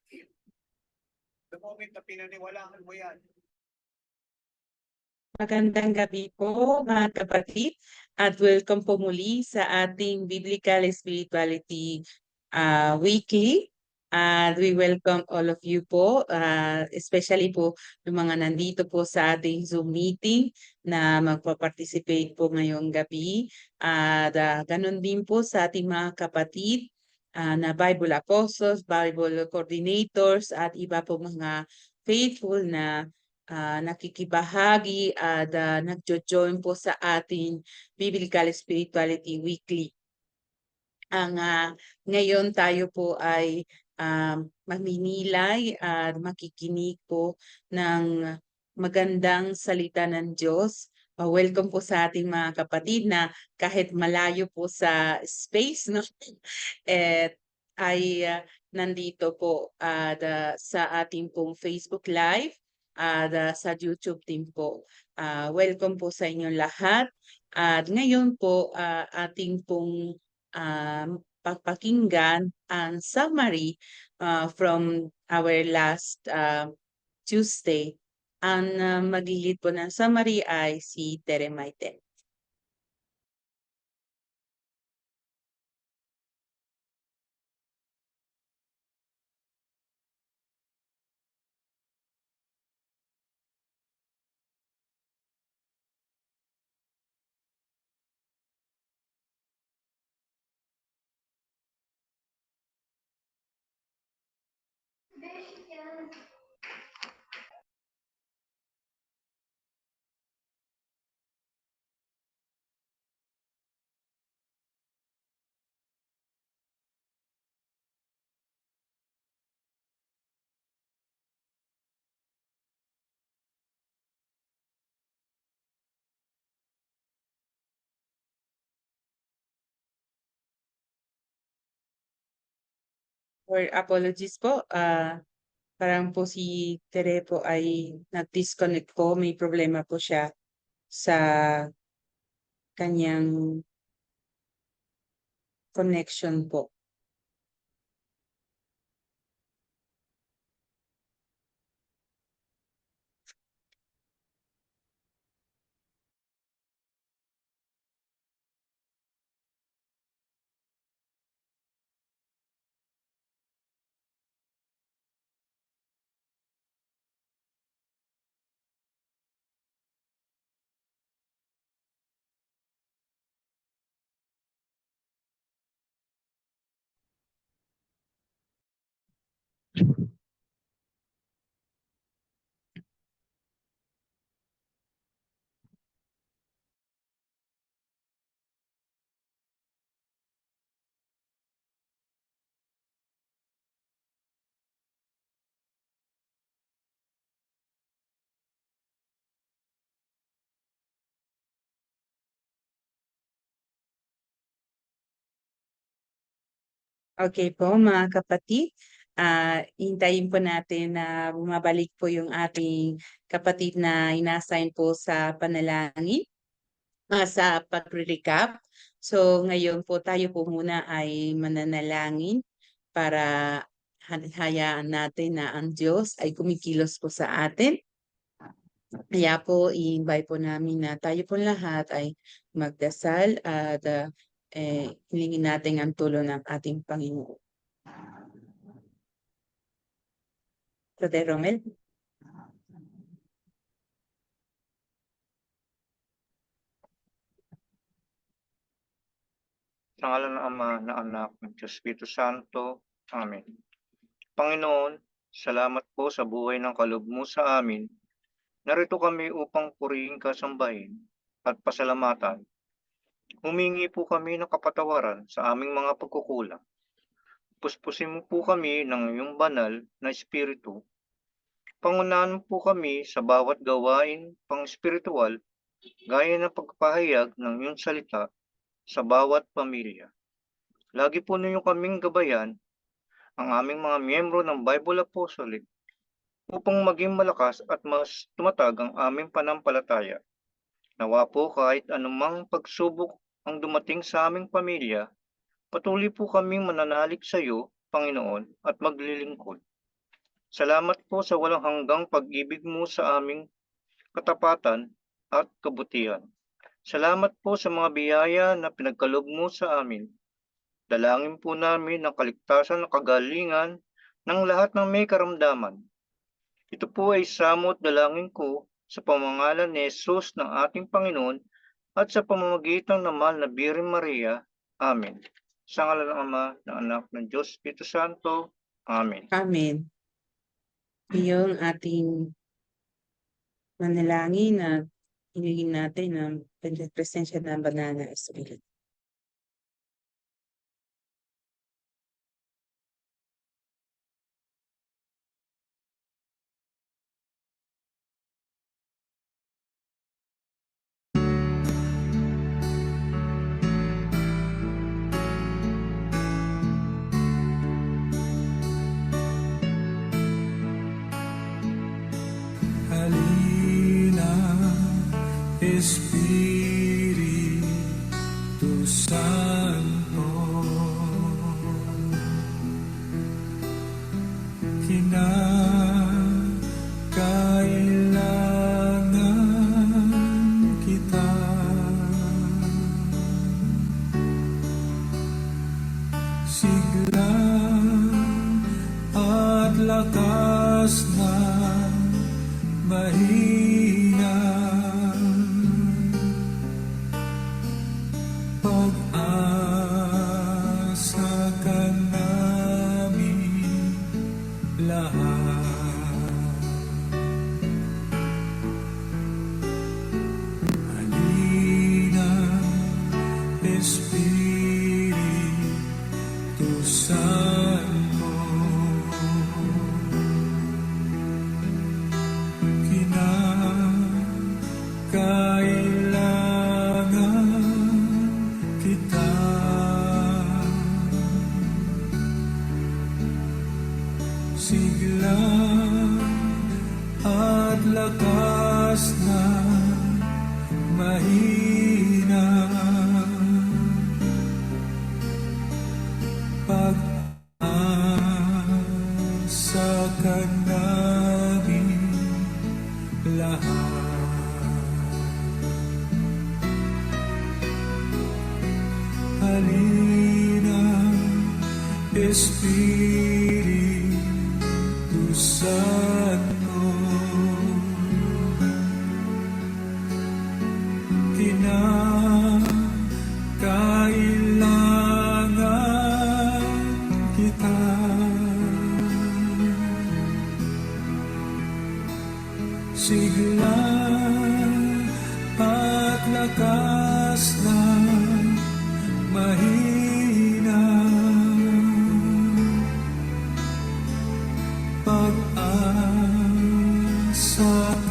The moment na pinaniwalaan mo yan. Magandang gabi po mga kapatid at welcome po muli sa ating Biblical Spirituality Weekly. We welcome all of you po, especially po yung mga nandito po sa ating Zoom meeting na magpa-participate po ngayong gabi. At ganun din po sa ating mga kapatid na Bible Apostles, Bible Coordinators at iba po mga faithful na nakikibahagi at nagjo-join po sa ating Biblical Spirituality Weekly. Ngayon tayo po ay maninilay at makikinig po ng magandang salita ng Diyos. Welcome po sa ating mga kapatid na kahit malayo po sa space, no? ay nandito po sa ating pong Facebook Live at sa YouTube din po. Welcome po sa inyong lahat. At ngayon po ating pong papakinggan ang summary from our last Tuesday. Ang maglilid po ng summary ay si Tere Maite. For apologies po, parang po si Tere po ay nag-disconnect po. May problema po siya sa kanyang connection po. Okay po mga kapatid, hintayin po natin na bumabalik po yung ating kapatid na inassign po sa panalangin, sa pag-recap. So ngayon po tayo po muna ay mananalangin para hayaan natin na ang Diyos ay kumikilos po sa atin. Kaya po i-invite po namin na tayo po lahat ay magdasal at hilingin natin ang tulong ng ating Panginoon. Brother Romel? Sa ngalan ng Ama, na Anak, ng Espiritu Santo. Amen. Panginoon, salamat po sa buhay ng kaloob mo sa amin. Narito kami upang purihin ka, sambahin at pasalamatan. Humingi po kami ng kapatawaran sa aming mga pagkukulang. Puspusin mo po kami ng iyong banal na espiritu. Pangunahan mo po kami sa bawat gawain pang-espiritual, gaya ng pagpahayag ng iyong salita sa bawat pamilya. Lagi po ninyo kaming gabayan, ang aming mga miyembro ng Bible Apostolic, upang maging malakas at mas tumatag ang aming panampalataya. Nawa po kahit anumang pagsubok ang dumating sa aming pamilya, patuloy po kaming mananalig sa iyo, Panginoon, at maglilingkod. Salamat po sa walang hanggang pag-ibig mo sa aming katapatan at kabutihan. Salamat po sa mga biyaya na pinagkaloob mo sa amin. Dalangin po namin ang kaligtasan at kagalingan ng lahat ng may karamdaman. Ito po ay samot dalangin ko sa pamangalan ni Jesus ng ating Panginoon at sa pamamagitan ng mahal na Birhen Maria. Amen. Sa ngalan ng Ama, ng Anak, ng Diyos, Espiritu Santo. Amen. Amen. Yung ating manalangin na hinihingin natin ang presensya ng Banal na Espiritu. Halina, Espiritu Santo, kinakailangan kita. Sigla at lakas na mahina, pag-asa ka namin lahat. Halina, Espiritu Santo, kinakailangan kita. Sigla at lakas na mahina, pag-asa ka namin lahat. Halina, Espiritu Santo, kinakailangan kita. Sigla at lakas na mahina, pag-asa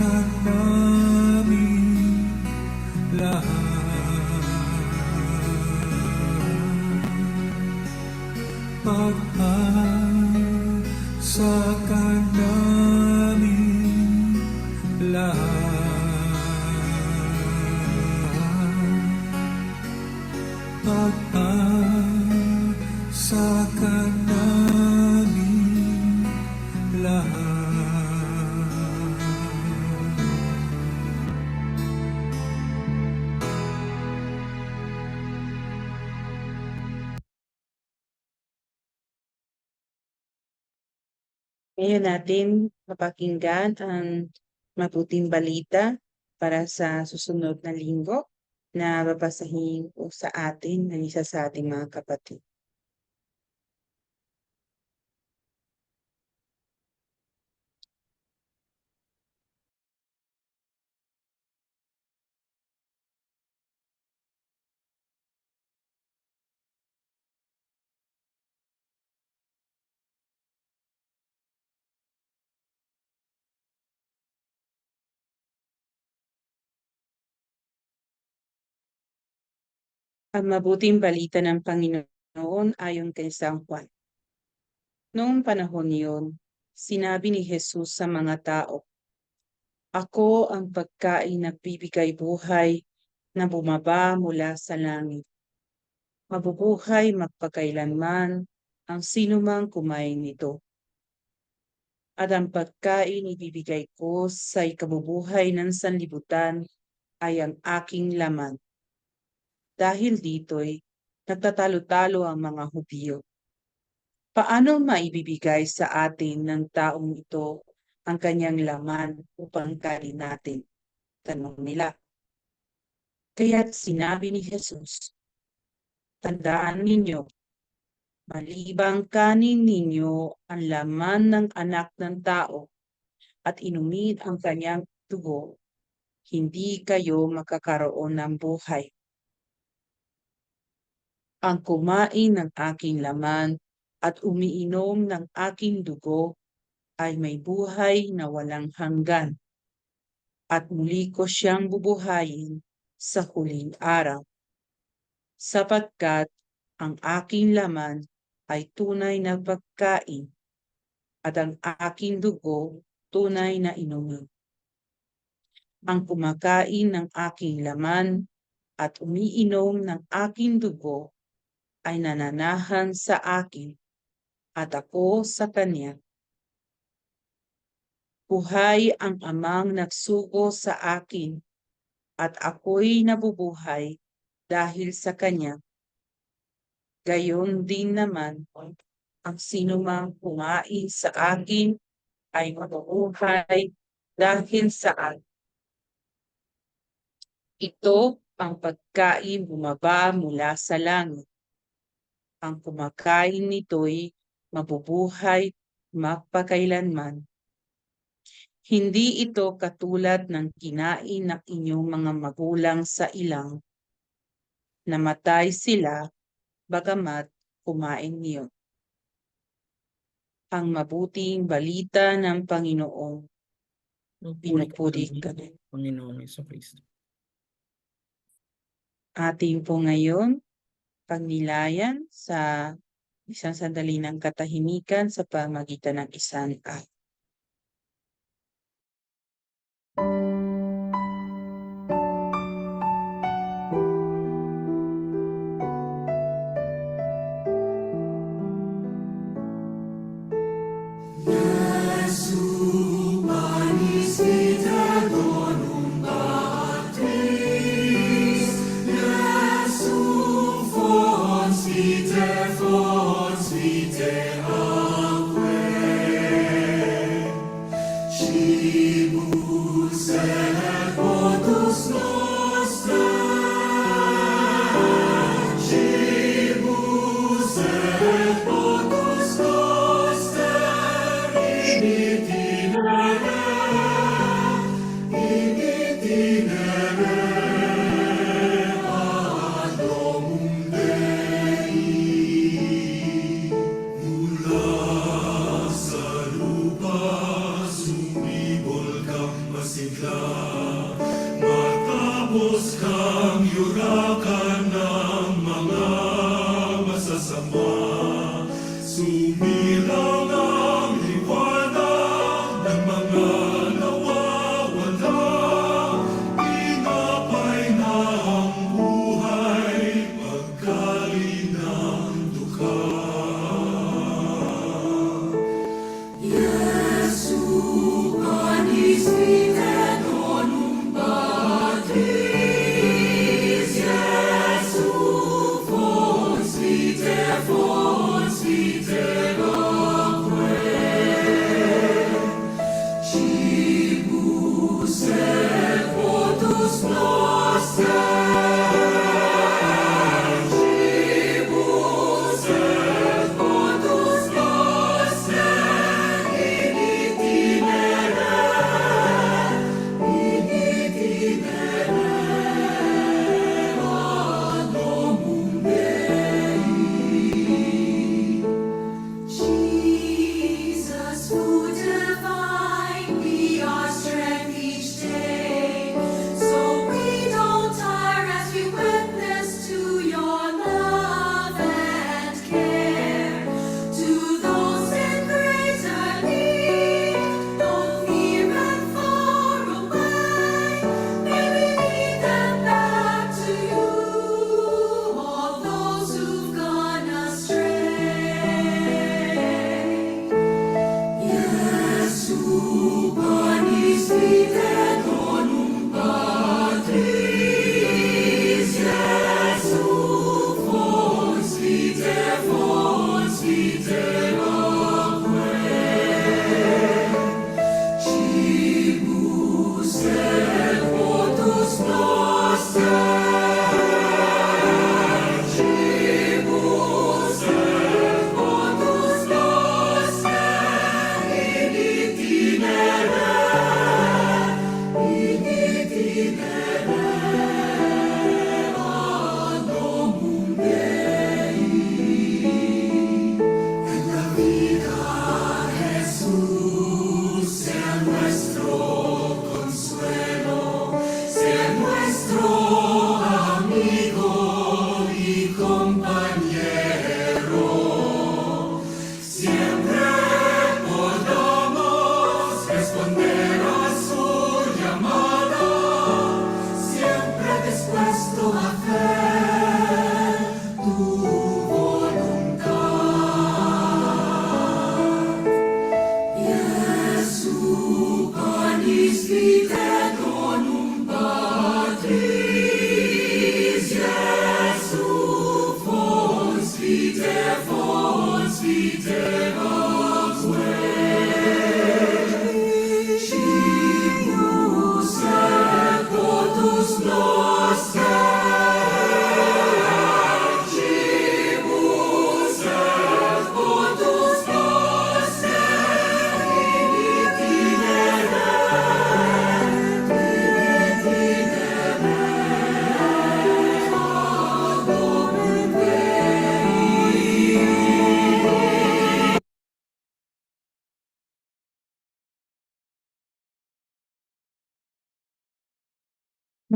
ka namin lahat. Pag-asa ka namin lahat. Pag-asa ka namin lahat. Ngayon natin mapakinggan ang mabuting balita para sa susunod na linggo na babasahin po sa atin ng isa sa ating mga kapatid. Ang mabuting balita ng Panginoon ayon kay San Juan. Noong panahon niyon, sinabi ni Jesus sa mga tao, "Ako ang pagkain na bibigay buhay na bumaba mula sa langit. Mabubuhay magpakailanman ang sinumang kumain nito. At ang pagkain ibibigay ko sa ikabubuhay ng sanlibutan ay ang aking laman. Dahil dito'y nagtatalo-talo ang mga Hudyo. Paano maibibigay sa atin ng taong ito ang kanyang laman upang kain natin? Tanong nila. Kaya't sinabi ni Jesus, tandaan ninyo, malibang kanin ninyo ang laman ng anak ng tao at inumin ang kanyang dugo, hindi kayo makakaroon ng buhay. Ang kumain ng aking laman at umiinom ng aking dugo ay may buhay na walang hanggan, at muli ko siyang bubuhayin sa huling araw. Sapagkat ang aking laman ay tunay na pagkain at ang aking dugo tunay na inumin. Ang kumakain ng aking laman at umiinom ng aking dugo ay nananahan sa akin at ako sa kanya. Buhay ang amang nagsugo sa akin at ako'y nabubuhay dahil sa kanya. Gayon din naman, ang sinumang kumain sa akin ay mabubuhay dahil sa akin. Ito ang pagkain bumaba mula sa langit. Ang kumakain nito'y mabubuhay magpakailanman. Hindi ito katulad ng kinain ng inyong mga magulang sa ilang. Namatay sila, bagamat kumain niyo. Ang mabuting balita ng Panginoon. Pinupuri ka na. Panginoon Jesucristo. Ating po ngayon pagnilayan sa isang sandali ng katahimikan sa pamagitan ng isang akto.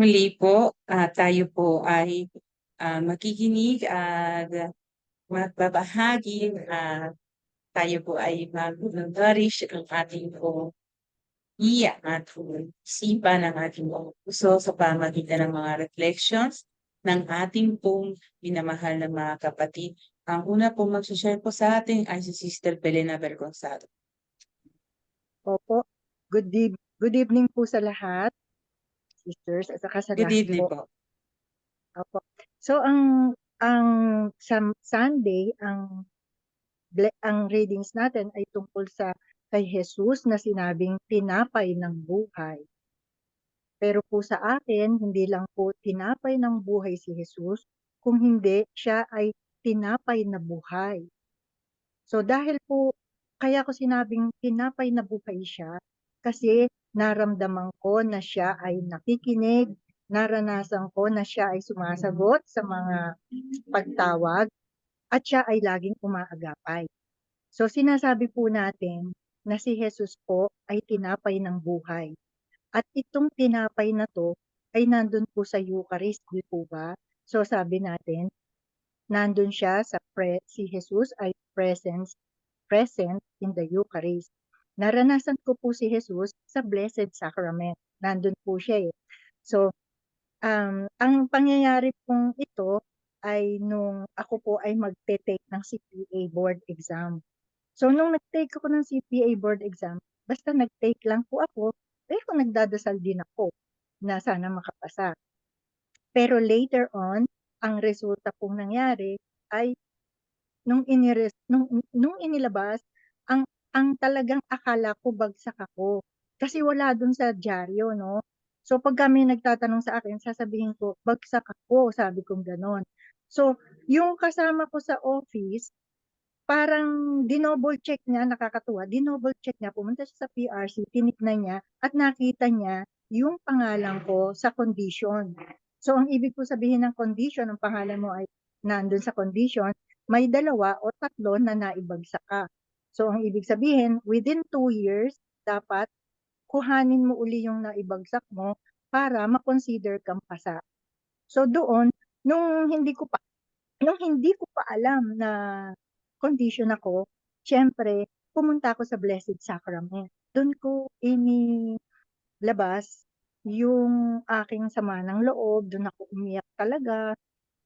Muli po, tayo po ay makikinig at magbabahagi. Tayo po ay mag-nourish ang ating po at isipan ng ating buong puso sa pamagitan ng mga reflections ng ating pong minamahal na mga kapatid. Ang una po mag-share po sa atin ay si Sister Belena Bergonzado. Opo. Good evening po sa lahat, sisters, at saka sa Good lahat evening po. po. Opo. So ang Sunday ang readings natin ay tungkol sa kay Jesus na sinabing tinapay ng buhay. Pero po sa akin, hindi lang po tinapay ng buhay si Jesus, kung hindi siya ay tinapay na buhay. So dahil po kaya ko sinabing tinapay na buhay siya kasi naramdaman ko na siya ay nakikinig, naranasan ko na siya ay sumasagot sa mga pagtawag at siya ay laging umaagapay. So sinasabi po natin na si Jesus po ay tinapay ng buhay. At itong tinapay na to ay nandun po sa Eucharist, di po ba? So sabi natin, nandun siya si Jesus ay present in the Eucharist. Naranasan ko po si Jesus sa Blessed Sacrament. Nandun po siya eh. So, ang pangyayari pong ito ay nung ako po ay magte-take ng CPA board exam. So, nung nag-take ako ng CPA board exam, basta nag-take lang po ako, pero nagdadasal din ako na sana makapasa. Pero later on, ang resulta pong nangyari ay nung inilabas, ang talagang akala ko bagsak ako. Kasi wala dun sa dyaryo, no? So pag kami nagtatanong sa akin, sasabihin ko, bagsak ako, sabi kong ganon. So, yung kasama ko sa office, parang dinoble check niya, nakakatuwa, dinoble check niya, pumunta siya sa PRC, tinignan niya, at nakita niya yung pangalan ko sa condition. So, ang ibig ko sabihin ng condition, ang pangalan mo ay nandun sa condition, may 2 o 3 na naibagsak ka. So, ang ibig sabihin, within 2 years, dapat kuhanin mo uli yung naibagsak mo para ma-consider kang pasa. So, doon, nung hindi ko pa alam na condition ako, syempre, pumunta ako sa Blessed Sacrament. Doon ko inilabas yung aking sama ng loob, doon ako umiyak talaga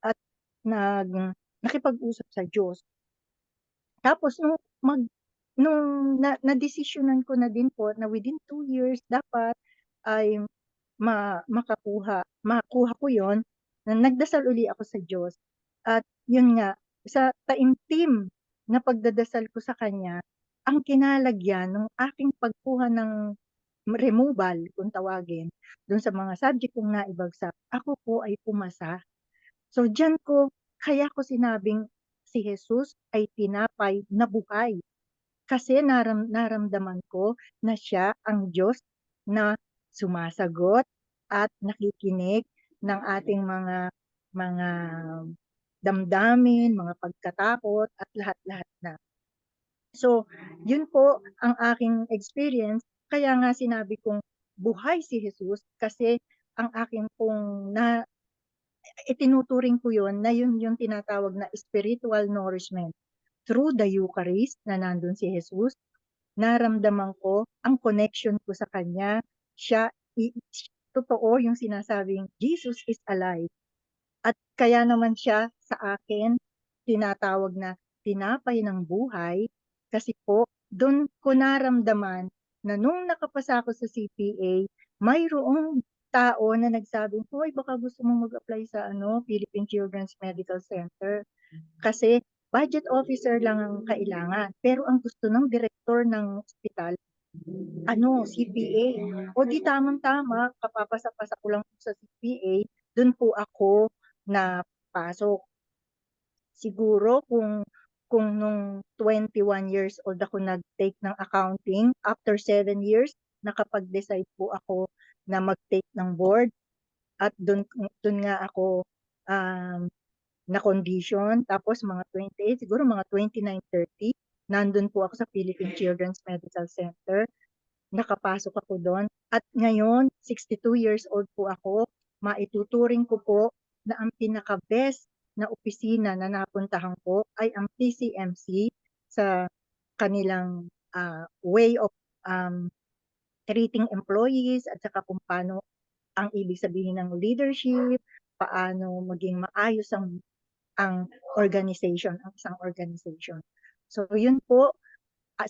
at nakipag-usap sa Diyos. Tapos nung na-desisyonan ko na din po na within 2 years dapat ay makuha ko yon, na nagdasal uli ako sa Diyos. At yun nga, sa taimtim na pagdadasal ko sa Kanya, ang kinalagyan ng aking pagkuha ng removal, kung tawagin, dun sa mga subject kong naibagsak, ako po ay pumasa. So kaya ko sinabing si Jesus ay tinapay na buhay. Kasi naramdaman ko na siya ang Diyos na sumasagot at nakikinig ng ating mga damdamin, mga pagkatakot at lahat-lahat na. So, yun po ang aking experience. Kaya nga sinabi kong buhay si Jesus kasi ang aking pong itinuturing ko yun na yun yung tinatawag na spiritual nourishment. Through the Eucharist na nandun si Jesus, naramdaman ko ang connection ko sa Kanya. Totoo yung sinasabing Jesus is alive. At kaya naman siya sa akin tinatawag na tinapay ng buhay kasi po doon ko naramdaman na nung nakapasa ako sa CPA, mayroong tao na nagsabing, "Hoy, baka gusto mong mag-apply sa Philippine Children's Medical Center." Kasi budget officer lang ang kailangan. Pero ang gusto ng direktor ng ospital, CPA. O di tamang-tama, kapapasa-pasa ko lang sa CPA, dun po ako napasok. Siguro kung nung 21 years old ako nag-take ng accounting, after 7 years, nakapag-decide po ako na mag-take ng board at dun nga ako na condition. Tapos mga 28, siguro mga 29, 30, nandun po ako sa Philippine Children's Medical Center. Nakapasok ako doon. At ngayon, 62 years old po ako. maituturing ko po na ang pinaka-best na opisina na napuntahan ko ay ang PCMC sa kanilang way of treating employees at saka kung paano ang ibig sabihin ng leadership, paano maging maayos ang organization, ang isang organization. So yun po,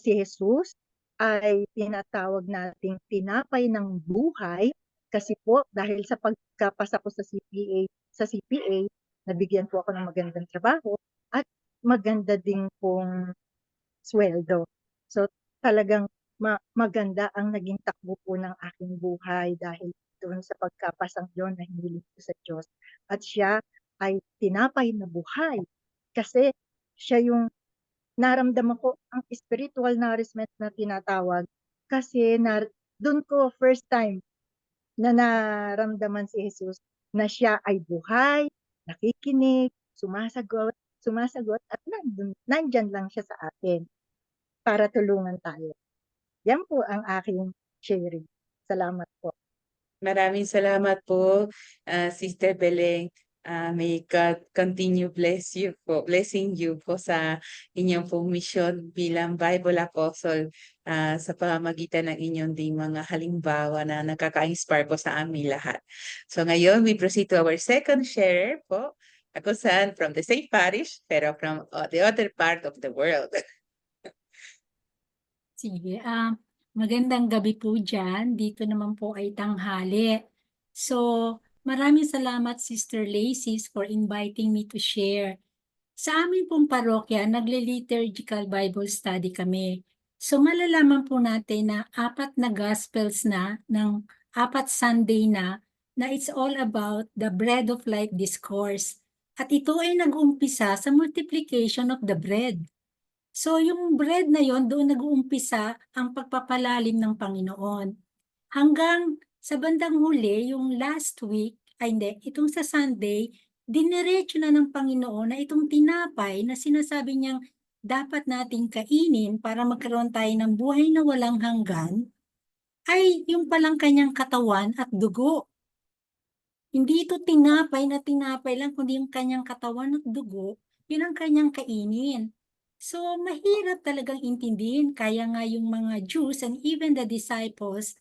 si Jesus ay tinatawag nating tinapay ng buhay kasi po dahil sa pagkapasa ko sa CPA, nabigyan po ako ng magandang trabaho at maganda din pong sweldo. So talagang maganda ang naging takbo po ng aking buhay dahil doon sa pagkapasang yon na hiniling ko sa Diyos. At siya ay tinapay na buhay kasi siya yung naramdaman ko ang spiritual nourishment na tinatawag kasi doon ko first time na naramdaman si Jesus na siya ay buhay, nakikinig, sumasagot at nandyan lang siya sa atin para tulungan tayo. Yan po ang aking sharing. Salamat po. Maraming salamat po, Sister Beleng. May God continue blessing you po sa inyong pong mission bilang Bible Apostle sa pamamagitan ng inyong ding mga halimbawa na nakaka-inspire po sa amin lahat. So ngayon, we proceed to our second sharer po. Ako saan from the same parish pero from the other part of the world. Sige, magandang gabi po dyan. Dito naman po ay tanghali. So, maraming salamat Sister Lacey for inviting me to share. Sa amin pong parokya, nagle-liturgical Bible study kami. So, malalaman po natin na 4 na Gospels na ng 4 Sunday na it's all about the Bread of Life Discourse. At ito ay nag-uumpisa sa multiplication of the bread. So yung bread na yon doon nag-uumpisa ang pagpapalalim ng Panginoon. Hanggang sa bandang huli, yung last week, itong sa Sunday, diniretso na ng Panginoon na itong tinapay na sinasabi niyang dapat nating kainin para magkaroon tayo ng buhay na walang hanggan, ay yung palang kanyang katawan at dugo. Hindi ito tinapay lang, kundi yung kanyang katawan at dugo, yun ang kanyang kainin. So, mahirap talagang intindihin. Kaya nga yung mga Jews and even the disciples,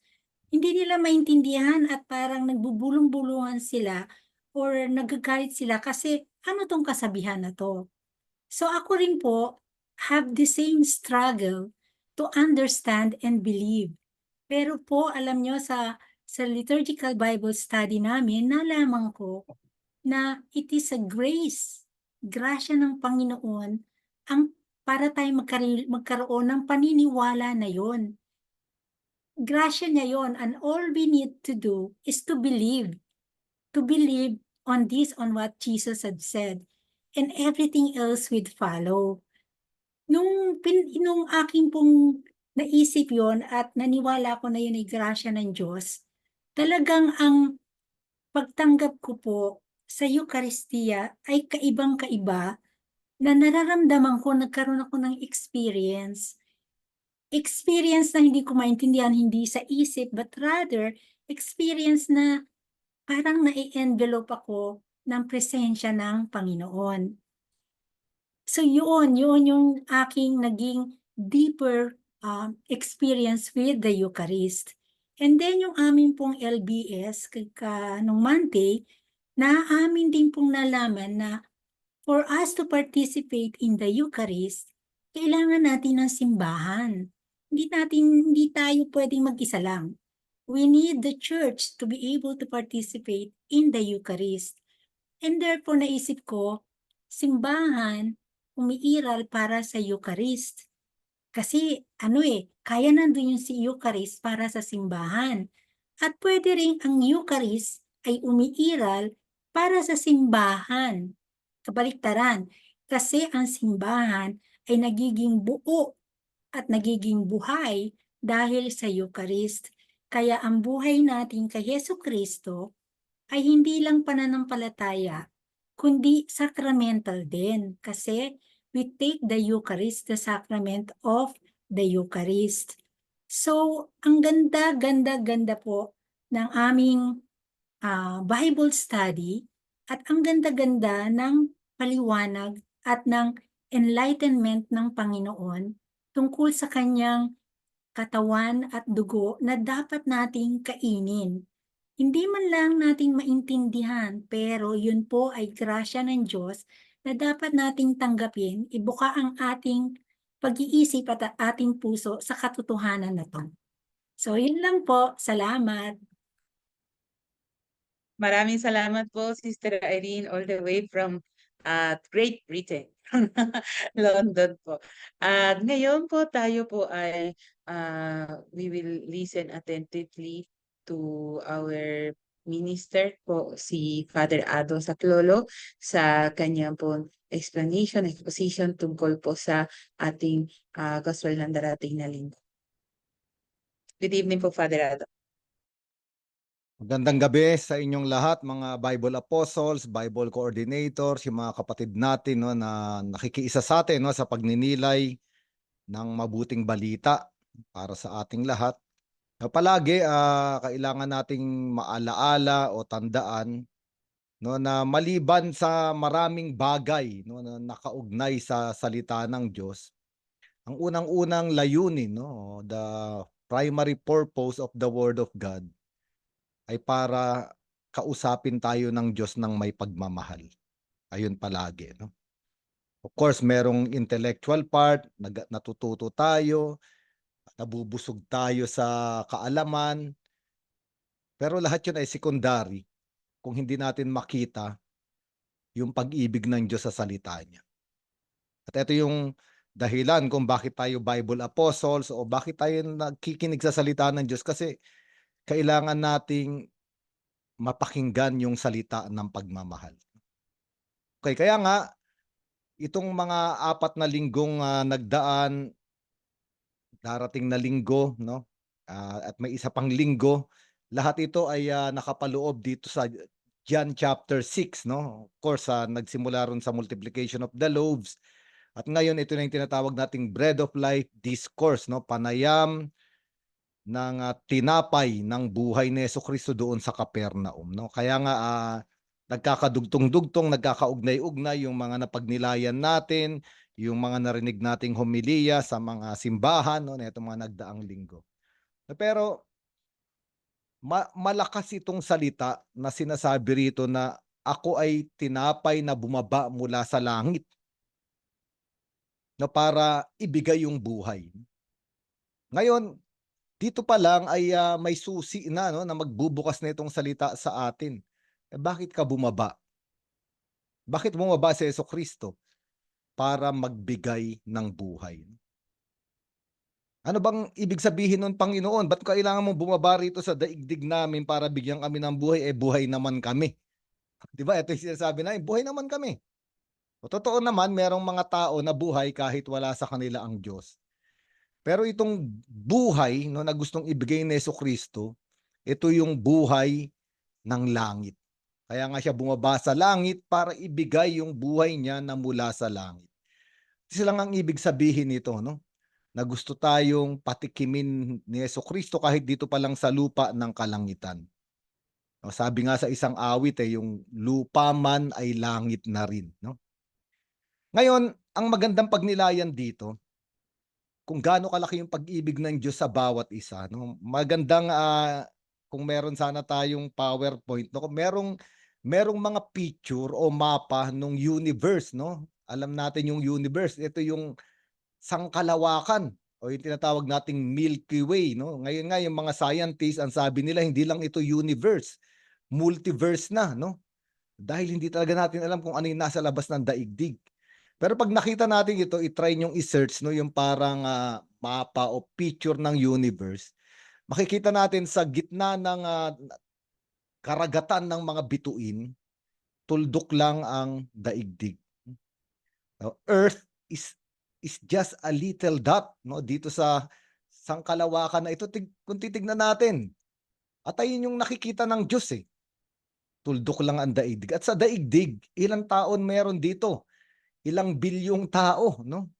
hindi nila maintindihan at parang nagbubulong-bulungan sila or nagagalit sila kasi ano tong kasabihan na to? So, ako rin po have the same struggle to understand and believe. Pero po, alam nyo, sa liturgical Bible study namin, nalaman ko na it is a grace, grasya ng Panginoon, ang para tayo magkaroon ng paniniwala na yon. Grasya niya yon, and all we need to do is to believe on what Jesus had said, and everything else would follow. Nung aking pong naisip yon at naniwala ko na yun ay grasya ng Diyos, talagang ang pagtanggap ko po sa Eucharistia ay kaibang-kaiba na nararamdaman ko, nagkaroon ako ng experience na hindi ko maintindihan, hindi sa isip, but rather, experience na parang nai-envelope ako ng presensya ng Panginoon. So yun yung aking naging deeper experience with the Eucharist. And then yung amin pong LBS, nung Monday, na amin din pong nalaman na for us to participate in the Eucharist, kailangan natin ng simbahan. Hindi tayo pwedeng mag-isa lang. We need the church to be able to participate in the Eucharist. And therefore, naisip ko, simbahan, umiiral para sa Eucharist. Kasi, kaya nandun yung si Eucharist para sa simbahan. At pwede rin ang Eucharist ay umiiral para sa simbahan. Kabaliktaran, kasi ang simbahan ay nagiging buo at nagiging buhay dahil sa Eucharist. Kaya ang buhay natin kay Jesucristo ay hindi lang pananampalataya, kundi sacramental din. Kasi we take the Eucharist, the sacrament of the Eucharist. So, ang ganda po ng aming Bible study at ang ganda-ganda ng paliwanag at ng enlightenment ng Panginoon tungkol sa kanyang katawan at dugo na dapat nating kainin. Hindi man lang natin maintindihan, pero yun po ay grasya ng Diyos na dapat nating tanggapin, ibuka ang ating pag-iisip at ating puso sa katotohanan na to. So, yun lang po. Salamat. Maraming salamat po, Sister Irene, all the way from Great Britain, London po. At ngayon po tayo po ay we will listen attentively to our minister po, si Father Ado Saclolo, sa kanyang po exposition tungkol po sa ating gospel ng darating na linggo. Good evening po, Father Ado. Magandang gabi sa inyong lahat, mga Bible Apostles, Bible Coordinators, yung mga kapatid natin, no, na nakikiisa sa atin, no, sa pagninilay ng mabuting balita para sa ating lahat. Palagi kailangan nating maalaala o tandaan, no, na maliban sa maraming bagay, no, na nakaugnay sa salita ng Diyos, ang unang-unang layunin, no, the primary purpose of the Word of God ay para kausapin tayo ng Diyos ng may pagmamahal. Ayun palagi, no? Of course, merong intellectual part, natututo tayo, nabubusog tayo sa kaalaman, pero lahat yun ay secondary kung hindi natin makita yung pag-ibig ng Diyos sa salita niya. At ito yung dahilan kung bakit tayo Bible Apostles o bakit tayo nagkikinig sa salita ng Diyos, kasi kailangan nating mapakinggan yung salita ng pagmamahal. Okay, kaya nga, itong mga 4 na linggong nagdaan, darating na linggo, no? At may isa pang linggo, lahat ito ay nakapaloob dito sa John chapter 6, no? Of course, nagsimula ron sa multiplication of the loaves. At ngayon, ito na yung tinatawag nating Bread of Life Discourse, no? Panayam ng tinapay ng buhay ni Jesucristo doon sa Capernaum, no? Kaya nga nagkakadugtong-dugtong, nagkakaugnay-ugnay yung mga napagnilayan natin, yung mga narinig nating homilya sa mga simbahan, no, na itong mga nagdaang linggo. Pero malakas itong salita na sinasabi rito na ako ay tinapay na bumaba mula sa langit, na para ibigay yung buhay. Ngayon, dito pa lang ay may susi na, no, na magbubukas na itong salita sa atin. Bakit ka bumaba? Bakit bumaba si Jesucristo? Para magbigay ng buhay. Ano bang ibig sabihin nun, Panginoon? Ba't kailangan mong bumaba rito sa daigdig namin para bigyan kami ng buhay? Buhay naman kami. Diba? Ito yung sinasabi namin, buhay naman kami. O, totoo naman, merong mga tao na buhay kahit wala sa kanila ang Diyos. Pero itong buhay, no, na gustong ibigay ni Jesucristo, ito yung buhay ng langit. Kaya nga siya bumaba sa langit para ibigay yung buhay niya na mula sa langit. Ito lang ang ibig sabihin nito, no? Na gusto tayong patikimin ni Jesucristo kahit dito pa lang sa lupa ng kalangitan. No, sabi nga sa isang awit, yung lupa man ay langit na rin, no? Ngayon, ang magandang pagnilayan dito, kung gaano kalaki yung pag-ibig ng Diyos sa bawat isa, no? Magandang kung meron sana tayong PowerPoint, no? Merong mga picture o mapa ng universe, no? Alam natin yung universe, ito yung sangkalawakan o yung tinatawag nating Milky Way, no? Ngayon nga yung mga scientists, ang sabi nila hindi lang ito universe, multiverse na, no? Dahil hindi talaga natin alam kung ano yung nasa labas ng daigdig. Pero pag nakita natin ito, i-try nyong i-search, no, yung parang mapa o picture ng universe. Makikita natin sa gitna ng karagatan ng mga bituin, tuldok lang ang daigdig. Now, Earth is just a little dot, no, dito sa sangkalawakan na ito. Kung titignan natin, at ayun yung nakikita ng Diyos, tuldok lang ang daigdig. At sa daigdig, ilang taon meron dito? Ilang bilyong tao, no?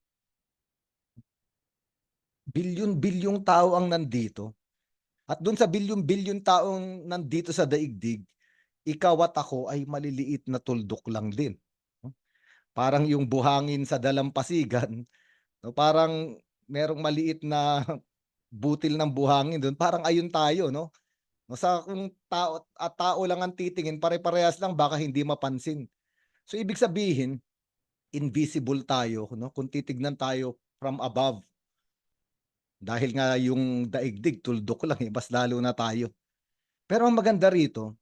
Bilyon-bilyong tao ang nandito. At doon sa bilyon-bilyon taong nandito sa daigdig, ikaw at ako ay maliliit na tuldok lang din. No? Parang yung buhangin sa dalampasigan, no? Parang merong maliit na butil ng buhangin doon, parang ayun tayo, no? No, sa kung tao lang ang titingin, pare-parehas lang, baka hindi mapansin. So ibig sabihin, invisible tayo, no? Kung titignan tayo from above. Dahil nga yung daigdig tuldok lang, mas lalo na tayo. Pero ang maganda rito,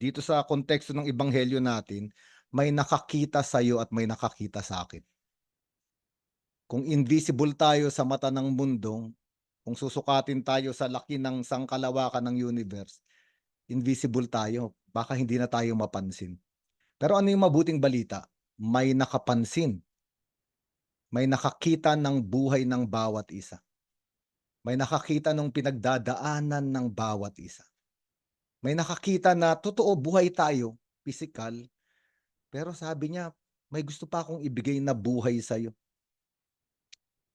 dito sa konteksto ng ebanghelyo natin, may nakakita sa iyo at may nakakita sa akin. Kung invisible tayo sa mata ng mundo, kung susukatin tayo sa laki ng sangkalawakan ng universe, invisible tayo. Baka hindi na tayo mapansin. Pero ano yung mabuting balita? May nakapansin. May nakakita ng buhay ng bawat isa. May nakakita ng pinagdadaanan ng bawat isa. May nakakita na totoo buhay tayo, physical, pero sabi niya, may gusto pa akong ibigay na buhay sa'yo.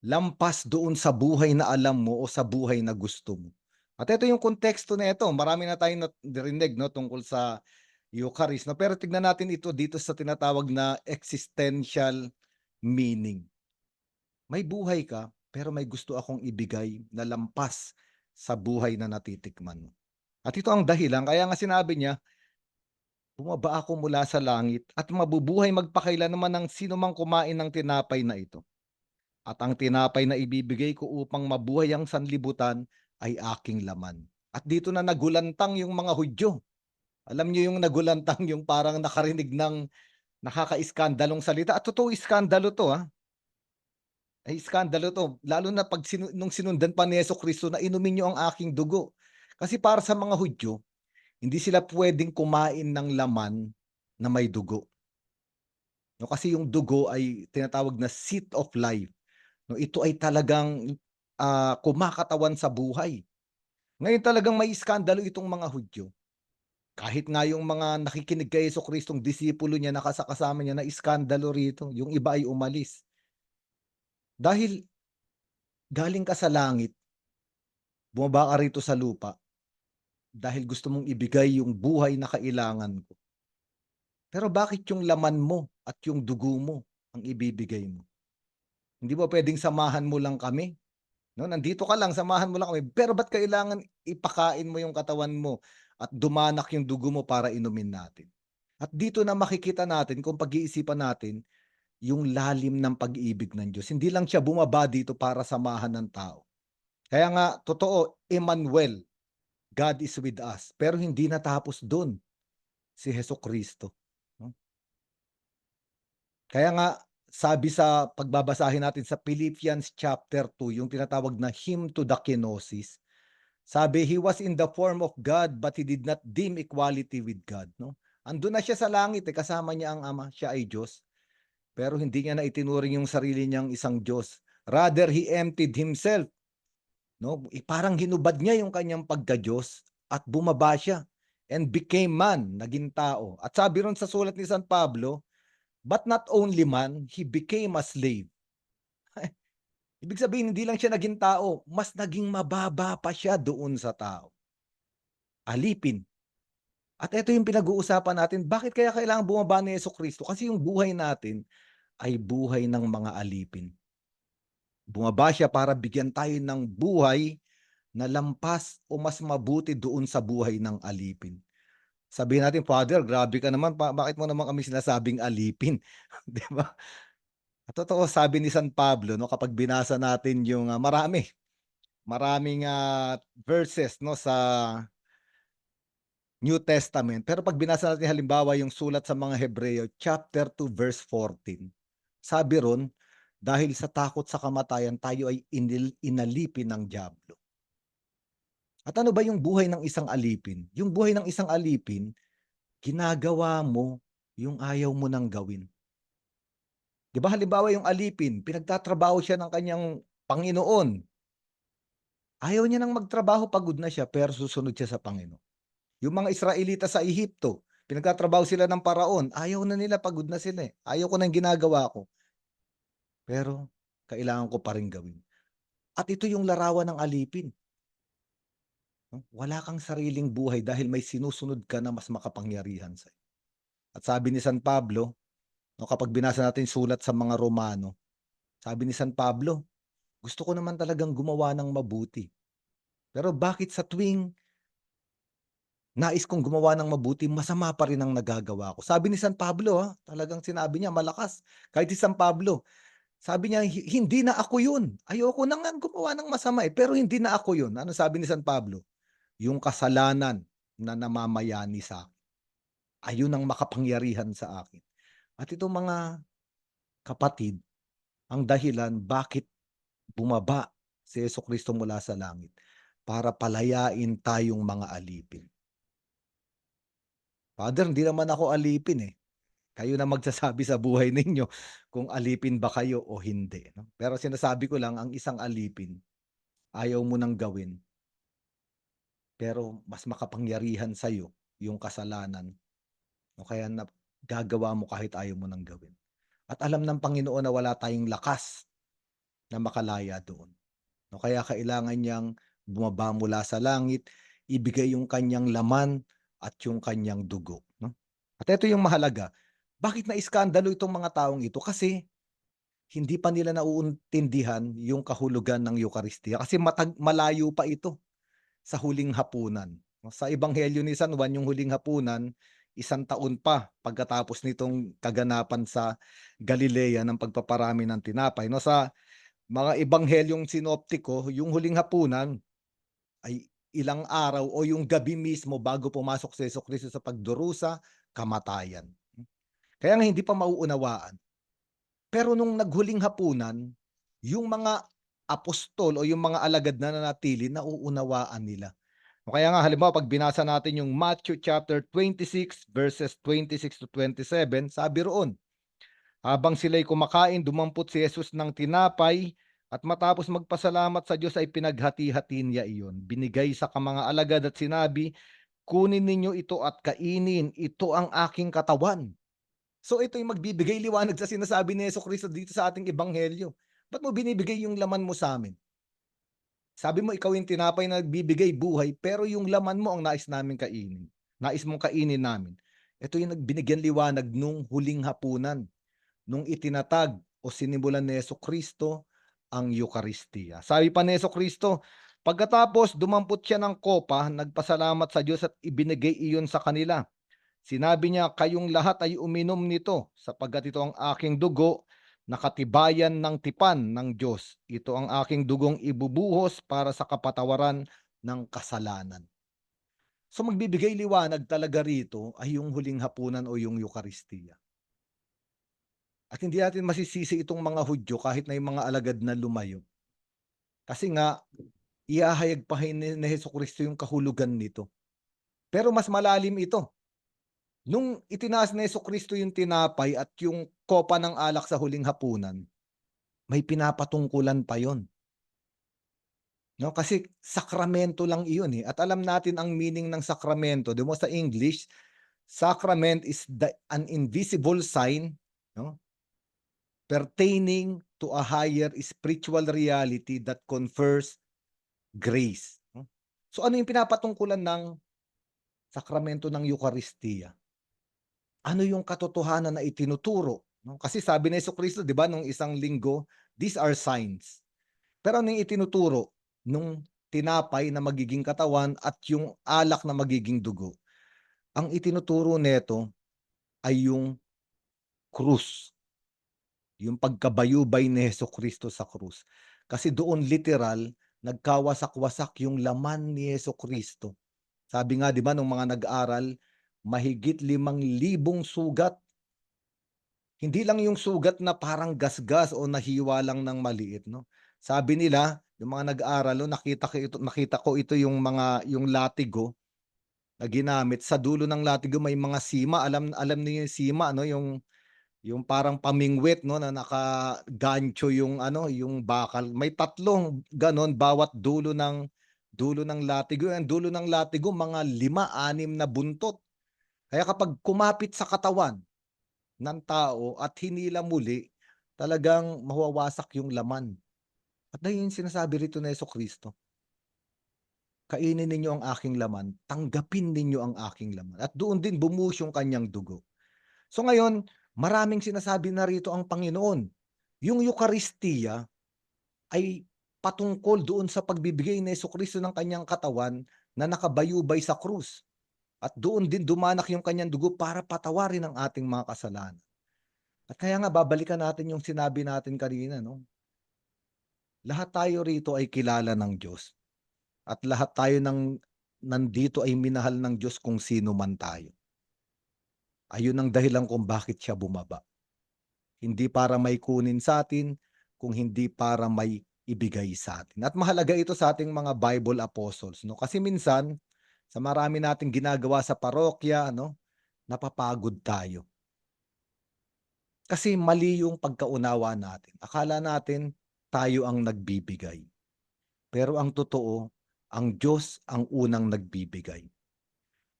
Lampas doon sa buhay na alam mo o sa buhay na gusto mo. At ito yung konteksto na ito. Marami na tayong narinig, no, tungkol sa Eucharist. No? Pero tignan natin ito dito sa tinatawag na existential meaning. May buhay ka, pero may gusto akong ibigay na lampas sa buhay na natitikman mo. At ito ang dahilan, kaya nga sinabi niya, bumaba ako mula sa langit at mabubuhay magpakailanman ng sino mang kumain ng tinapay na ito. At ang tinapay na ibibigay ko upang mabuhay ang sanlibutan ay aking laman. At dito na nagulantang yung mga Hudyo. Alam niyo yung nagulantang, yung parang nakarinig ng nakaka-iskandalong salita. At totoo iskandalo to, ha? Ay iskandalo to. Lalo na pag nung sinundan pa ni Jesucristo na inumin niyo ang aking dugo. Kasi para sa mga Hudyo, hindi sila pwedeng kumain ng laman na may dugo. No, kasi yung dugo ay tinatawag na seat of life. No, ito ay talagang kumakatawan sa buhay. Ngayon talagang may iskandalo itong mga Hudyo. Kahit nga yung mga nakikinig kay Jesucristong disipulo niya, nakasama niya, na iskandalo rito. Yung iba ay umalis. Dahil galing ka sa langit, bumaba ka rito sa lupa, dahil gusto mong ibigay yung buhay na kailangan ko. Pero bakit yung laman mo at yung dugo mo ang ibibigay mo? Hindi ba pwedeng samahan mo lang kami? No, nandito ka lang, samahan mo lang kami. Pero ba't kailangan ipakain mo yung katawan mo at dumanak yung dugo mo para inumin natin? At dito na makikita natin, kung pag-iisipan natin, yung lalim ng pag-ibig ng Diyos. Hindi lang siya bumaba dito para samahan ng tao. Kaya nga, totoo, Emmanuel, God is with us. Pero hindi natapos doon si Jesucristo. No? Kaya nga, sabi sa pagbabasahin natin sa Philippians chapter 2, yung tinatawag na hymn to the kenosis, sabi, He was in the form of God, but He did not deem equality with God. No? Andun na siya sa langit, kasama niya ang Ama, siya ay Diyos. Pero hindi niya na itinuring yung sarili niyang isang Diyos. Rather, He emptied Himself. No? Parang hinubad niya yung kanyang pagka-Diyos at bumaba siya and became man, naging tao. At sabi ron sa sulat ni San Pablo, but not only man, he became a slave. Ibig sabihin, hindi lang siya naging tao, mas naging mababa pa siya doon sa tao. Alipin. At ito yung pinag-uusapan natin, bakit kaya kailangan bumaba ni Jesucristo? Kasi yung buhay natin ay buhay ng mga alipin. Bumaba siya para bigyan tayo ng buhay na lampas o mas mabuti doon sa buhay ng alipin. Sabihin natin, Father, grabe ka naman, bakit mo naman kami sinasabing alipin? Di ba? At totoo, sabi ni San Pablo, no, kapag binasa natin yung maraming verses, no, sa New Testament, pero pag binasa natin halimbawa yung sulat sa mga Hebreo, chapter 2, verse 14, sabi ron, dahil sa takot sa kamatayan, tayo ay inalipin ng dyablo. At ano ba yung buhay ng isang alipin? Yung buhay ng isang alipin, ginagawa mo yung ayaw mo nang gawin. Di ba halimbawa yung alipin, pinagtatrabaho siya ng kanyang Panginoon. Ayaw niya nang magtrabaho, pagod na siya, pero susunod siya sa Panginoon. Yung mga Israelita sa Ehipto, pinagtatrabaho sila ng Paraon, ayaw na nila, pagod na sila. Ayaw ko nang ginagawa ko. Pero kailangan ko pa rin gawin. At ito yung larawan ng alipin. no? Wala kang sariling buhay dahil may sinusunod ka na mas makapangyarihan sa'yo. At sabi ni San Pablo, no, kapag binasa natin sulat sa mga Romano, sabi ni San Pablo, gusto ko naman talagang gumawa ng mabuti. Pero bakit sa tuwing nais kong gumawa ng mabuti, masama pa rin ang nagagawa ko? Sabi ni San Pablo, talagang sinabi niya malakas. Kahit si San Pablo, sabi niya, Hindi na ako yun. Ayoko na nga gumawa ng masama pero hindi na ako yun." Ano sabi ni San Pablo? Yung kasalanan na namamayani sa akin, ayun ang makapangyarihan sa akin. At ito mga kapatid, ang dahilan bakit bumaba si Jesucristo mula sa langit, para palayain tayong mga alipin. Father, hindi naman ako alipin eh. Kayo na magsasabi sa buhay ninyo kung alipin ba kayo o hindi, no? Pero sinasabi ko lang, ang isang alipin, ayaw mo nang gawin, pero mas makapangyarihan sa'yo yung kasalanan, o kaya na gagawa mo kahit ayaw mo nang gawin. At alam ng Panginoon na wala tayong lakas na makalaya doon. No, kaya kailangan niyang bumaba mula sa langit, ibigay yung kanyang laman at yung kanyang dugo, no? At ito yung mahalaga, bakit naiskandalo itong mga taong ito? Kasi hindi pa nila nauuntindihan yung kahulugan ng Eucharistia kasi malayo pa ito sa huling hapunan. No, sa Ebanghelyo ni San Juan, yung huling hapunan, 1 taon pa pagkatapos nitong kaganapan sa Galilea ng pagpaparami ng tinapay. No, sa mga ebanghelyong sinoptiko, yung huling hapunan ay ilang araw o yung gabi mismo bago pumasok si Jesucristo sa pagdurusa, kamatayan. Kaya nga hindi pa mauunawaan. Pero nung naghuling hapunan, yung mga apostol o yung mga alagad na nanatili, nauunawaan nila. Kaya nga halimbawa pag binasa natin yung Matthew chapter 26 verses 26 to 27, sabi roon, habang sila'y kumakain, dumampot si Jesus ng tinapay at matapos magpasalamat sa Diyos ay pinaghati-hati niya iyon. Binigay sa mga alagad at sinabi, "Kunin ninyo ito at kainin, ito ang aking katawan." So ito yung magbibigay liwanag sa sinasabi ni Jesucristo dito sa ating ebanghelyo. Ba't mo binibigay yung laman mo sa amin? Sabi mo ikaw yung tinapay na nagbibigay buhay, pero yung laman mo ang nais namin kainin. Nais mong kainin namin. Ito yung binigyan liwanag nung huling hapunan, nung itinatag o sinimulan ni Jesucristo ang Eucharistia. Sabi pa ni Jesucristo, pagkatapos dumampot siya ng kopa, nagpasalamat sa Diyos at ibinigay iyon sa kanila. Sinabi niya, kayong lahat ay uminom nito sapagkat ito ang aking dugo na katibayan ng tipan ng Diyos. Ito ang aking dugong ibubuhos para sa kapatawaran ng kasalanan. So magbibigay liwanag talaga rito ay yung huling hapunan o yung Eucharistia. At hindi natin masisisi itong mga Hudyo kahit na yung mga alagad na lumayo. Kasi nga, iahayag pa ni Jesucristo yung kahulugan nito. Pero mas malalim ito. Nung itinaas ni Jesucristo yung tinapay at yung kopa ng alak sa huling hapunan, may pinapatungkulan pa yon. No, kasi sakramento lang iyon eh. At alam natin ang meaning ng sakramento. Di mo sa English, sacrament is an invisible sign, no, pertaining to a higher spiritual reality that confers grace. No? So ano yung pinapatungkulan ng sakramento ng Eucharistia? Ano yung katotohanan na itinuturo? No? Kasi sabi ni Jesucristo, di ba, nung isang linggo, these are signs. Pero ano yung itinuturo? Nung tinapay na magiging katawan at yung alak na magiging dugo. Ang itinuturo neto ay yung krus. Yung pagkabayubay ni Jesucristo sa krus. Kasi doon literal, nagkawasak-wasak yung laman ni Jesucristo. Sabi nga, di ba, nung mga nag-aral, mahigit 5,000 sugat. Hindi lang yung sugat na parang gasgas o nahiwa lang ng maliit, no? Sabi nila, yung mga nag-aaral, no, nakita ko ito yung latigo na ginamit. Sa dulo ng latigo may mga sima. Alam niyo yung sima, no? Yung parang pamingwit, no, na nakagancho yung yung bakal. May 3 ganon bawat dulo ng latigo. Ang dulo ng latigo mga 5-6 na buntot. Kaya kapag kumapit sa katawan ng tao at hinila muli, talagang mawawasak yung laman. At na yung sinasabi rito na Jesucristo. kainin ninyo ang aking laman, tanggapin ninyo ang aking laman. At doon din bumuhos yung kanyang dugo. So ngayon, maraming sinasabi na rito ang Panginoon. Yung Eucharistia ay patungkol doon sa pagbibigay ni Jesucristo ng kanyang katawan na nakabayubay sa krus. At doon din dumanak yung kanyang dugo para patawarin ang ating mga kasalanan. At kaya nga babalikan natin yung sinabi natin kanina, no? Lahat tayo rito ay kilala ng Diyos. At lahat tayo nandito ay minahal ng Diyos kung sino man tayo. Ayun ang dahilan kung bakit siya bumaba. Hindi para may kunin sa atin, kung hindi para may ibigay sa atin. At mahalaga ito sa ating mga Bible apostles, no? Kasi minsan sa marami nating ginagawa sa parokya, no, napapagod tayo. Kasi mali yung pagkaunawa natin. Akala natin tayo ang nagbibigay. Pero ang totoo, ang Diyos ang unang nagbibigay.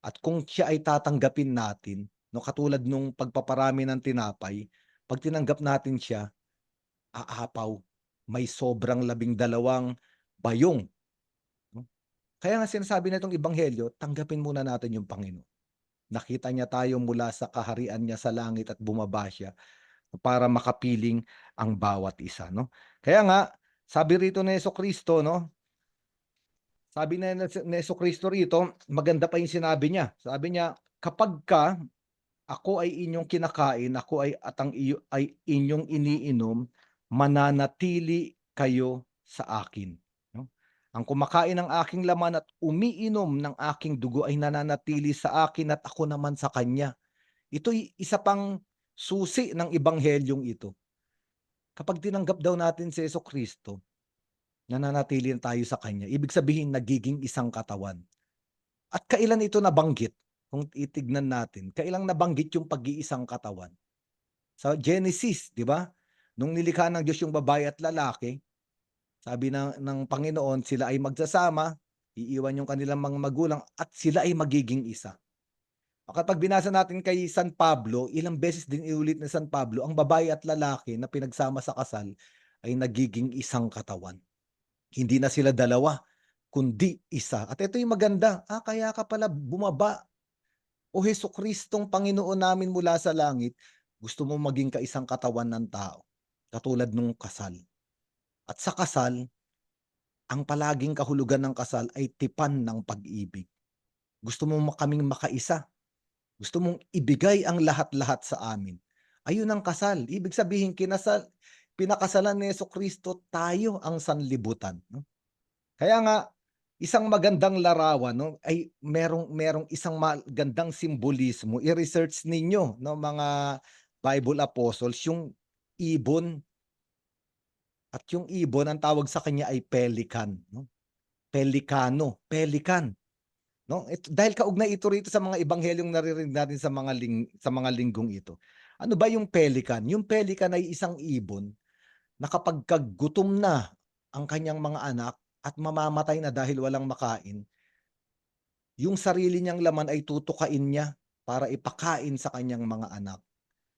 At kung siya ay tatanggapin natin, no, katulad nung pagpaparami ng tinapay, pag tinanggap natin siya, aapaw, may sobrang 12 bayong. No? Kaya nga sinasabi na itong ebanghelyo, tanggapin muna natin yung Panginoon. Nakita niya tayo mula sa kaharian niya sa langit at bumaba siya para makapiling ang bawat isa, no? Kaya nga, sabi rito ni Jesucristo, no? Sabi ni Jesucristo rito, maganda pa yung sinabi niya. Sabi niya, kapagka ako ay inyong kinakain, ako ay ay inyong iniinom, mananatili kayo sa akin. No? Ang kumakain ng aking laman at umiinom ng aking dugo ay nananatili sa akin at ako naman sa kanya. Ito'y isa pang susi ng ebanghelyong ito. Kapag tinanggap daw natin si Jesucristo, nananatili tayo sa kanya. Ibig sabihin, nagiging isang katawan. At kailan ito nabanggit? Kung itignan natin, kailang nabanggit yung pag-iisang katawan? Sa Genesis, di ba? Nung nilikha ng Diyos yung babae at lalaki, sabi ng Panginoon, sila ay magsasama, iiwan yung kanilang mga magulang, at sila ay magiging isa. Kapag binasa natin kay San Pablo, ilang beses din iulit ni San Pablo, ang babae at lalaki na pinagsama sa kasal ay nagiging isang katawan. Hindi na sila dalawa, kundi isa. At ito yung maganda, kaya ka pala bumaba. O Jesucristong Panginoon namin mula sa langit, gusto mo maging kaisang katawan ng tao, katulad nung kasal. At sa kasal, ang palaging kahulugan ng kasal ay tipan ng pag-ibig. Gusto mo kaming makaisa. Gusto mong ibigay ang lahat-lahat sa amin. Ayun ang kasal. Ibig sabihin, pinakasalan ni Jesucristo, tayo ang sanlibutan. No? Kaya nga, isang magandang larawan, no, ay merong isang magandang simbolismo. I-research ninyo, no, mga Bible apostles, yung ibon. At yung ibon, ang tawag sa kanya ay pelican. No? Pelikano, pelican. No? Dahil kaugnay ito rito sa mga ebanghelyong naririnig natin sa mga linggong ito. Ano ba yung pelican? Yung pelican ay isang ibon na kapag gutom na ang kanyang mga anak at mamamatay na dahil walang makain, yung sarili niyang laman ay tutukain niya para ipakain sa kanyang mga anak.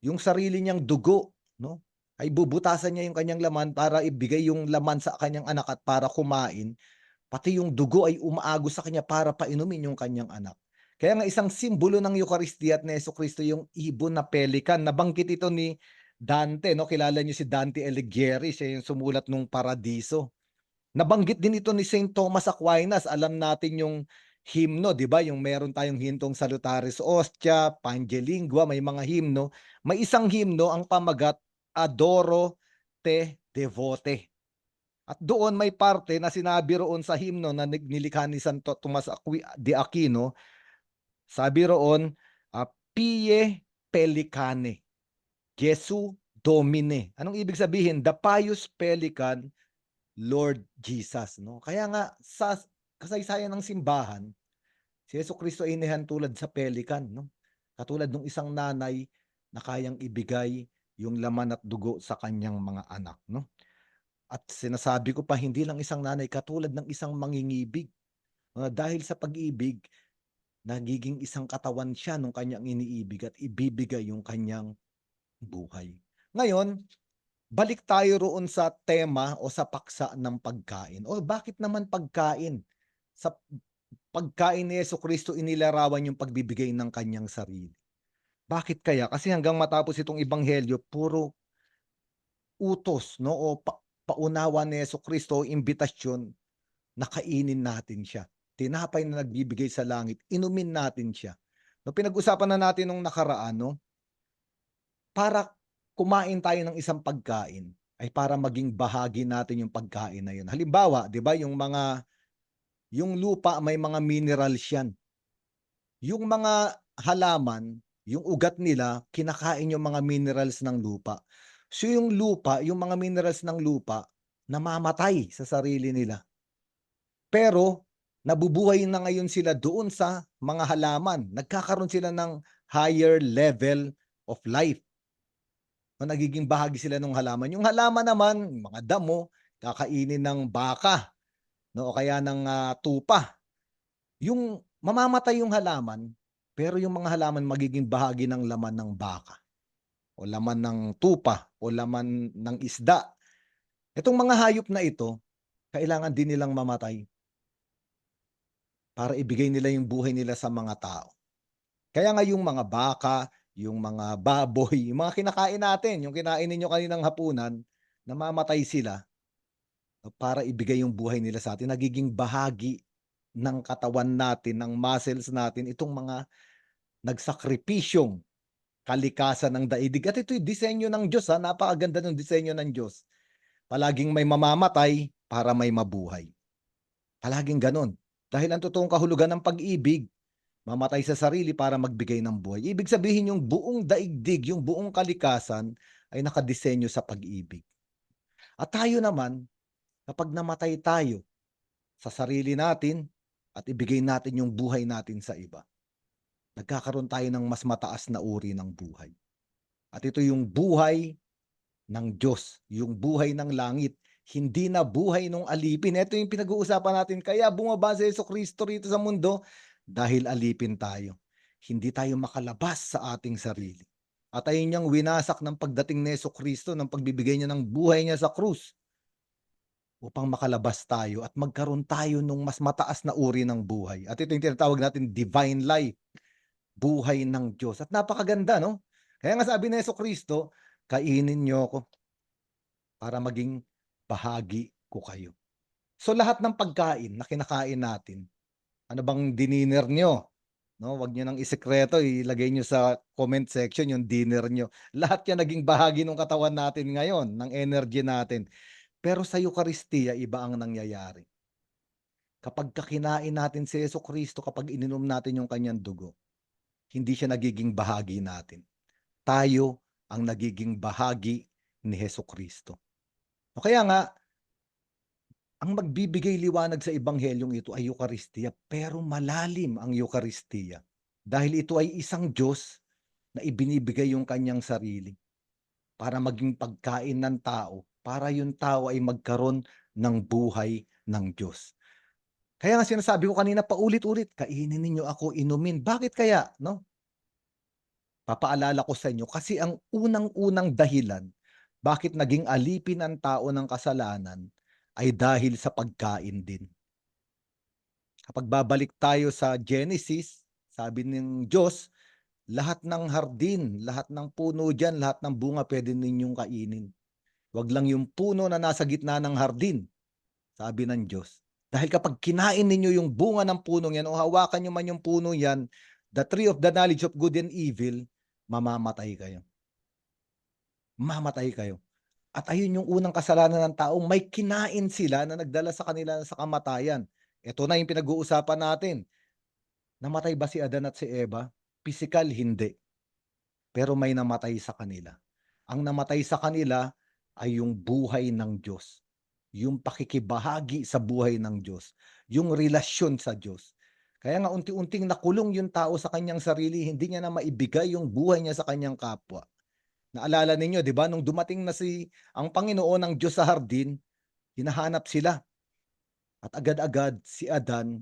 Yung sarili niyang dugo, no, ay bubutasan niya yung kanyang laman para ibigay yung laman sa kanyang anak at para kumain. Pati yung dugo ay umaagos sa kanya para painumin yung kanyang anak. Kaya nga isang simbolo ng Eucharistia at ni Jesucristo yung ibon na pelican. Nabanggit ito ni Dante, no? Kilala niyo si Dante Alighieri, siya yung sumulat ng Paradiso. Nabanggit din ito ni St. Thomas Aquinas. Alam natin yung himno, di ba? Yung meron tayong hintong Salutaris Ostia, Pangelingua, may mga himno. May isang himno ang pamagat, Adoro te devote. At doon may parte na sinabi roon sa himno na nilikha ni Santo Tomas de Aquino, sabi roon, Pie Pelicane, Jesu Domine. Anong ibig sabihin? The pious pelican, Lord Jesus. No? Kaya nga sa kasaysayan ng simbahan, si Jesucristo ay tulad sa pelican. No? Katulad ng isang nanay na kayang ibigay yung laman at dugo sa kanyang mga anak. No? At sinasabi ko pa, hindi lang isang nanay, katulad ng isang mangingibig. Dahil sa pag-ibig, nagiging isang katawan siya nung kanyang iniibig at ibibigay yung kanyang buhay. Ngayon, balik tayo roon sa tema o sa paksa ng pagkain. O bakit naman pagkain? sa pagkain ni Jesucristo inilarawan yung pagbibigay ng kanyang sarili. Bakit kaya? Kasi hanggang matapos itong ebanghelyo, puro utos, no, o paunawa ni Jesucristo o imbitasyon na kainin natin siya. Tinapay na nagbibigay sa langit, inumin natin siya. No, pinag-usapan na natin nung nakaraan, no, para kumain tayo ng isang pagkain ay para maging bahagi natin yung pagkain na yun. Halimbawa, 'di ba, yung lupa may mga minerals yan. Yung mga halaman, yung ugat nila, kinakain yung mga minerals ng lupa. So yung lupa, yung mga minerals ng lupa, namamatay sa sarili nila. Pero nabubuhay na ngayon sila doon sa mga halaman. Nagkakaroon sila ng higher level of life. O nagiging bahagi sila ng halaman. Yung halaman naman, mga damo, kakainin ng baka, no, o kaya ng tupa. Yung mamamatay yung halaman, pero yung mga halaman magiging bahagi ng laman ng baka, o laman ng tupa, o laman ng isda. Itong mga hayop na ito, kailangan din nilang mamatay para ibigay nila yung buhay nila sa mga tao. Kaya nga yung mga baka, yung mga baboy, yung mga kinakain natin, yung kinain ninyo kaninang hapunan, namamatay sila para ibigay yung buhay nila sa atin. Nagiging bahagi ng katawan natin, ng muscles natin, itong mga nagsakripisyong kalikasan ng daigdig. At ito'y disenyo ng Diyos, ha? Napakaganda ng disenyo ng Diyos. Palaging may mamamatay para may mabuhay. Palaging ganon. Dahil ang totoong kahulugan ng pag-ibig, mamatay sa sarili para magbigay ng buhay. Ibig sabihin yung buong daigdig, yung buong kalikasan ay nakadisenyo sa pag-ibig. At tayo naman, kapag namatay tayo sa sarili natin at ibigay natin yung buhay natin sa iba, nagkakaroon tayo ng mas mataas na uri ng buhay. At ito yung buhay ng Diyos, yung buhay ng langit, hindi na buhay ng alipin. Ito yung pinag-uusapan natin. Kaya bumaba si Jesucristo rito sa mundo dahil alipin tayo. Hindi tayo makalabas sa ating sarili. At ayun niyang winasak ng pagdating ni Jesucristo, ng pagbibigay niya ng buhay niya sa krus, upang makalabas tayo at magkaroon tayo ng mas mataas na uri ng buhay. At ito yung tinatawag natin divine life, buhay ng Diyos. At napakaganda, no? Kaya nga sabi ni Jesucristo, kainin niyo ako para maging bahagi ko kayo. So lahat ng pagkain na kinakain natin, ano bang dinner nyo? No, wag niyo nang isekreto, ilagay niyo sa comment section yung dinner nyo. Lahat yan naging bahagi ng katawan natin ngayon, ng energy natin. Pero sa Eucharistia, iba ang nangyayari. Kapag kinain natin si Jesucristo, kapag ininom natin yung kanyang dugo, hindi siya nagiging bahagi natin. Tayo ang nagiging bahagi ni Jesucristo. O kaya nga, ang magbibigay liwanag sa ebanghelyong ito ay Eucharistia, pero malalim ang Eucharistia. Dahil ito ay isang Diyos na ibinibigay yung kanyang sarili para maging pagkain ng tao, para yung tao ay magkaroon ng buhay ng Diyos. Kaya nga sinasabi ko kanina paulit-ulit, kainin ninyo ako, inumin. Bakit kaya? No? Papaalala ko sa inyo, kasi ang unang-unang dahilan bakit naging alipin ang tao ng kasalanan ay dahil sa pagkain din. Kapag babalik tayo sa Genesis, sabi ng Diyos, lahat ng hardin, lahat ng puno dyan, lahat ng bunga pwede ninyong kainin. Huwag lang yung puno na nasa gitna ng hardin, sabi ng Diyos. Dahil kapag kinain ninyo yung bunga ng punong yan o hawakan nyo man yung puno yan, the tree of the knowledge of good and evil, mamamatay kayo. Mamamatay kayo. At ayun yung unang kasalanan ng tao, may kinain sila na nagdala sa kanila sa kamatayan. Ito na yung pinag-uusapan natin. Namatay ba si Adan at si Eva? Physical, hindi. Pero may namatay sa kanila. Ang namatay sa kanila ay yung buhay ng Diyos. Yung pakikibahagi sa buhay ng Diyos. Yung relasyon sa Diyos. Kaya nga unti-unting nakulong yung tao sa kanyang sarili, hindi niya na maibigay yung buhay niya sa kanyang kapwa. Naalala ninyo, di ba? Nung dumating na ang Panginoon ng Diyos sa hardin, hinahanap sila. At agad-agad si Adan,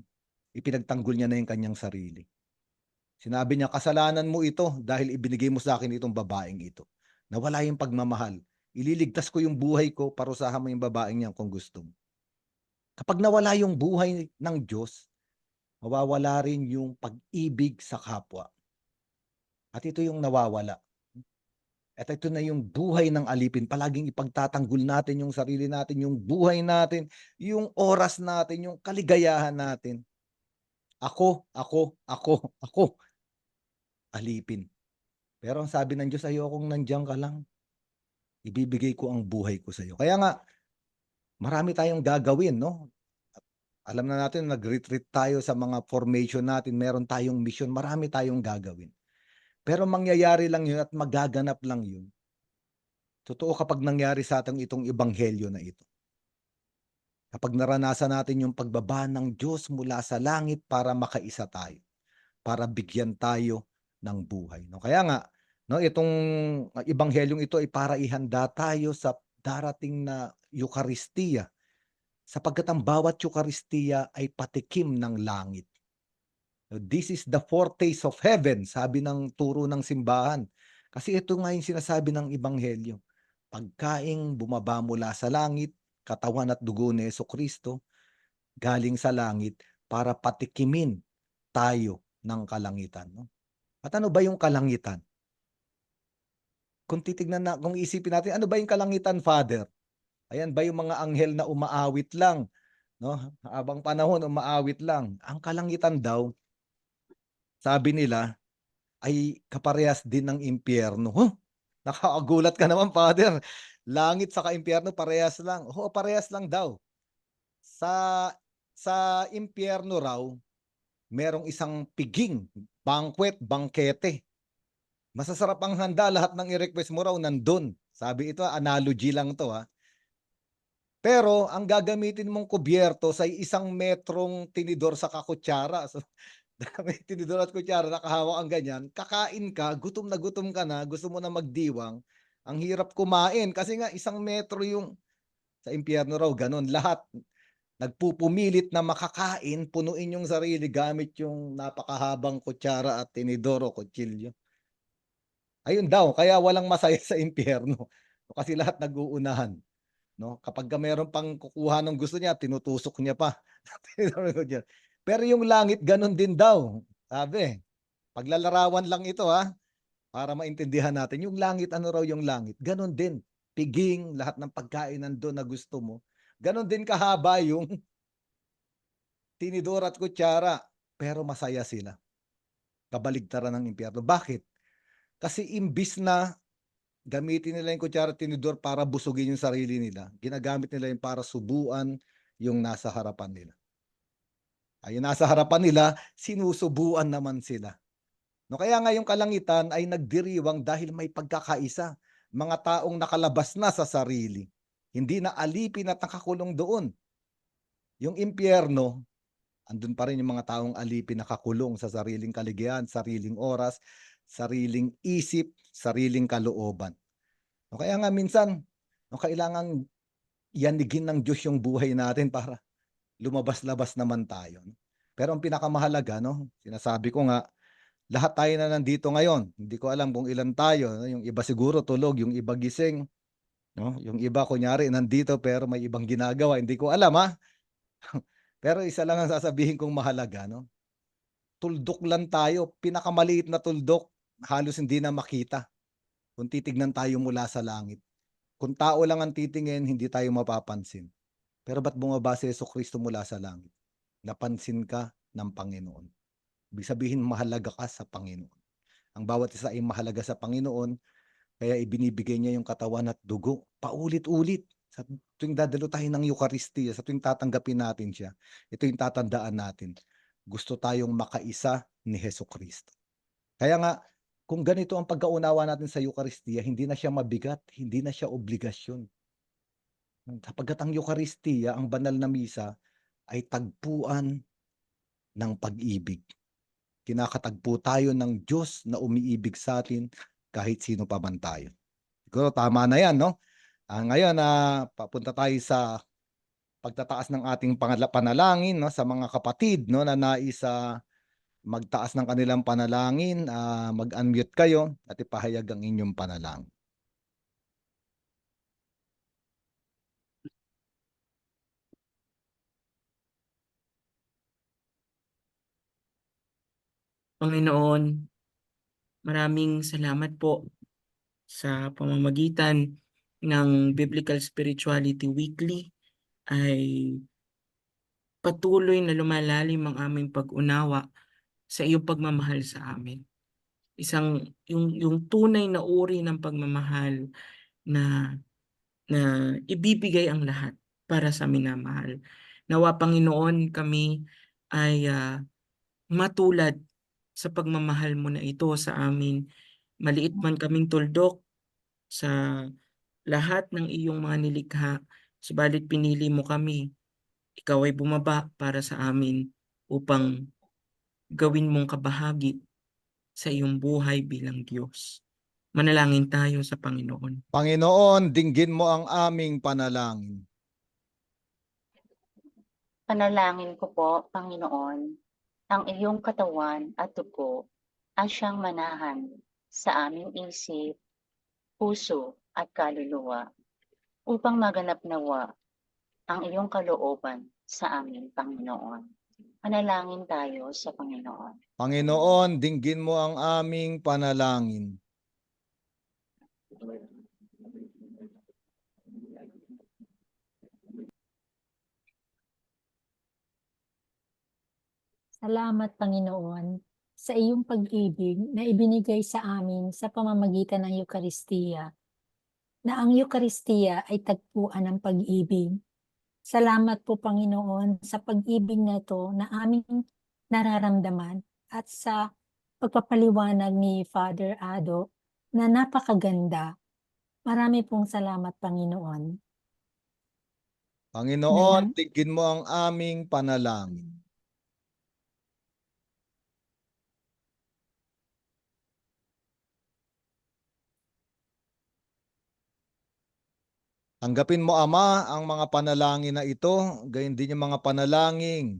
ipinagtanggol niya na yung kanyang sarili. Sinabi niya, kasalanan mo ito dahil ibinigay mo sa akin itong babaeng ito. Nawala yung pagmamahal. Ililigtas ko yung buhay ko, parusahan mo yung babaeng niyan kung gusto mo. Kapag nawala yung buhay ng Diyos, mawawala rin yung pag-ibig sa kapwa. At ito yung nawawala. At ito na yung buhay ng alipin. Palaging ipagtatanggol natin yung sarili natin, yung buhay natin, yung oras natin, yung kaligayahan natin. Ako. Alipin. Pero ang sabi ng Diyos, ayokong nandiyan ka lang. Ibibigay ko ang buhay ko sa iyo. Kaya nga, marami tayong gagawin, no? Alam na natin, nag-retreat tayo sa mga formation natin, meron tayong mission, marami tayong gagawin. Pero mangyayari lang yun at magaganap lang yun. Totoo kapag nangyari sa atin itong ebanghelyo na ito. Kapag naranasan natin yung pagbaba ng Diyos mula sa langit para makaisa tayo, para bigyan tayo ng buhay. No? Kaya nga, no, itong ebanghelyong ito ay para ihanda tayo sa darating na Eucharistia, sapagkat ang bawat Eucharistia ay patikim ng langit. This is the foretaste of heaven, sabi ng turo ng simbahan. Kasi ito nga yung sinasabi ng ebanghelyo. Pagkaing bumaba mula sa langit, katawan at dugo ni Jesucristo, galing sa langit para patikimin tayo ng kalangitan. No? At ano ba yung kalangitan? Kung isipin natin, ano ba yung kalangitan, Father? Ayan ba yung mga anghel na umaawit lang? No? Habang panahon, umaawit lang. Ang kalangitan daw, sabi nila, ay kaparehas din ng impyerno. Huh? Nakakagulat ka naman, Father. Langit sa impyerno, parehas lang. Oo, parehas lang daw. Sa impyerno raw, merong isang piging, bangkete. Masasarap ang handa, lahat ng i-request mo raw nandun. Sabi ito, analogy lang to ha. Pero ang gagamitin mong kubyerto sa 1 metrong tinidor sa kakutsara. So, may tinidor at kutsara, nakahawak ang ganyan. Kakain ka, gutom na gutom ka na, gusto mo na magdiwang. Ang hirap kumain kasi nga 1 metro yung sa impyerno raw, ganun. Lahat nagpupumilit na makakain, punuin yung sarili gamit yung napakahabang kutsara at tinidor o kutsilyo. Ayun daw, kaya walang masaya sa impyerno. Kasi lahat nag-uunahan. No? Kapag meron pang kukuha ng gusto niya, tinutusok niya pa. Pero yung langit, ganun din daw. Sabi, paglalarawan lang ito ha, para maintindihan natin. Yung langit, ano raw yung langit? Ganun din. Piging, lahat ng pagkain nandun na gusto mo. Ganun din kahaba yung tinidor at kutsara. Pero masaya sila. Kabaligtaran ng impyerno. Bakit? Kasi imbis na gamitin nila yung kutsara at tinidor para busugin yung sarili nila, ginagamit nila yung para subuan yung nasa harapan nila. Ay, yung nasa harapan nila, sinusubuan naman sila. No, kaya nga yung kalangitan ay nagdiriwang dahil may pagkakaisa. Mga taong nakalabas na sa sarili. Hindi na alipin at nakakulong doon. Yung impyerno, andun pa rin yung mga taong alipin nakakulong sa sariling kaligayahan, sariling oras, sariling isip, sariling kalooban. No, kaya nga minsan, no, kailangan yanigin ng Diyos yung buhay natin para lumabas-labas naman tayo. Pero ang pinakamahalaga, no, sinasabi ko nga, lahat tayo na nandito ngayon. Hindi ko alam kung ilan tayo. No? Yung iba siguro tulog, yung iba gising. No? Yung iba kunyari nandito pero may ibang ginagawa. Hindi ko alam ha. Pero isa lang ang sasabihin kong mahalaga. No? Tuldok lang tayo. Pinakamaliit na tuldok, halos hindi na makita. Kung titignan tayo mula sa langit. Kung tao lang ang titingin, hindi tayo mapapansin. Pero ba't bumaba si Jesucristo mula sa langit? Napansin ka ng Panginoon. Ibig sabihin, mahalaga ka sa Panginoon. Ang bawat isa ay mahalaga sa Panginoon, kaya ibinibigay niya yung katawan at dugo. Paulit-ulit. Sa tuwing dadalo tayo ng Eucharistia, sa tuwing tatanggapin natin siya, ito yung tatandaan natin. Gusto tayong makaisa ni Jesucristo. Kaya nga, kung ganito ang pagkaunawa natin sa Eucharistia, hindi na siya mabigat, hindi na siya obligasyon. Sapagkat ang Eucharistia, ang banal na misa, ay tagpuan ng pag-ibig. Kinakatagpo tayo ng Diyos na umiibig sa atin kahit sino pa man tayo. Siguro tama na yan, no? Ngayon, papunta tayo sa pagtataas ng ating panalangin, no? Sa mga kapatid, no, na nais magtaas ng kanilang panalangin, mag-unmute kayo at ipahayag ang inyong panalangin. Panginoon, maraming salamat po sa pamamagitan ng Biblical Spirituality Weekly ay patuloy na lumalalim ang aming pag-unawa sa iyong pagmamahal sa amin. Yung tunay na uri ng pagmamahal na na ibibigay ang lahat para sa minamahal. Nawa Panginoon kami ay matulad sa pagmamahal mo na ito sa amin. Maliit man kaming tuldok sa lahat ng iyong mga nilikha, subalit pinili mo kami. Ikaw ay bumaba para sa amin upang gawin mong kabahagi sa iyong buhay bilang Diyos. Manalangin tayo sa Panginoon. Panginoon, dinggin mo ang aming panalangin. Panalangin ko po, Panginoon, ang iyong katawan at dugo ang siyang manahan sa aming isip, puso at kaluluwa upang maganap nawa ang iyong kalooban sa amin, Panginoon. Panalangin tayo sa Panginoon. Panginoon, dinggin mo ang aming panalangin. Salamat, Panginoon, sa iyong pag-ibig na ibinigay sa amin sa pamamagitan ng Eukaristiya, na ang Eukaristiya ay tagpuan ng pag-ibig. Salamat po, Panginoon, sa pag-ibig na ito na aming nararamdaman at sa pagpapaliwanag ni Father Ado na napakaganda. Marami pong salamat, Panginoon. Panginoon, dinggin mo ang aming panalangin. Tanggapin mo, Ama, ang mga panalangin na ito, gayon din yung mga panalangin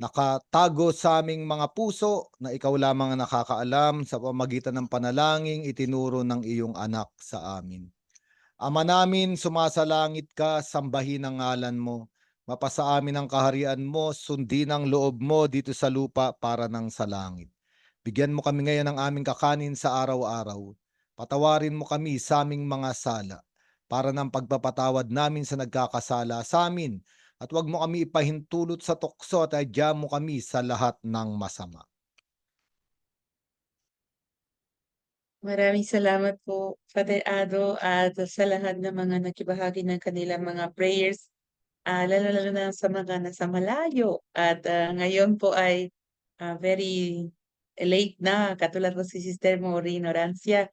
nakatago sa aming mga puso na ikaw lamang ang nakakaalam sa pamamagitan ng panalangin itinuro ng iyong anak sa amin. Ama namin, sumasalangit ka, sambahin ang ngalan mo. Mapasa amin ang kaharian mo, sundin ang loob mo dito sa lupa para ng sa langit. Bigyan mo kami ngayon ng aming kakanin sa araw-araw. Patawarin mo kami sa aming mga sala para ng pagpapatawad namin sa nagkakasala sa amin. At huwag mo kami ipahintulot sa tukso at adya mo kami sa lahat ng masama. Maraming salamat po, Father Ado, at sa lahat ng mga nakibahagi ng kanilang mga prayers, lalo-lalo na sa mga nasa malayo. At ngayon po ay very late na, katulad po si Sister Maureen Orancia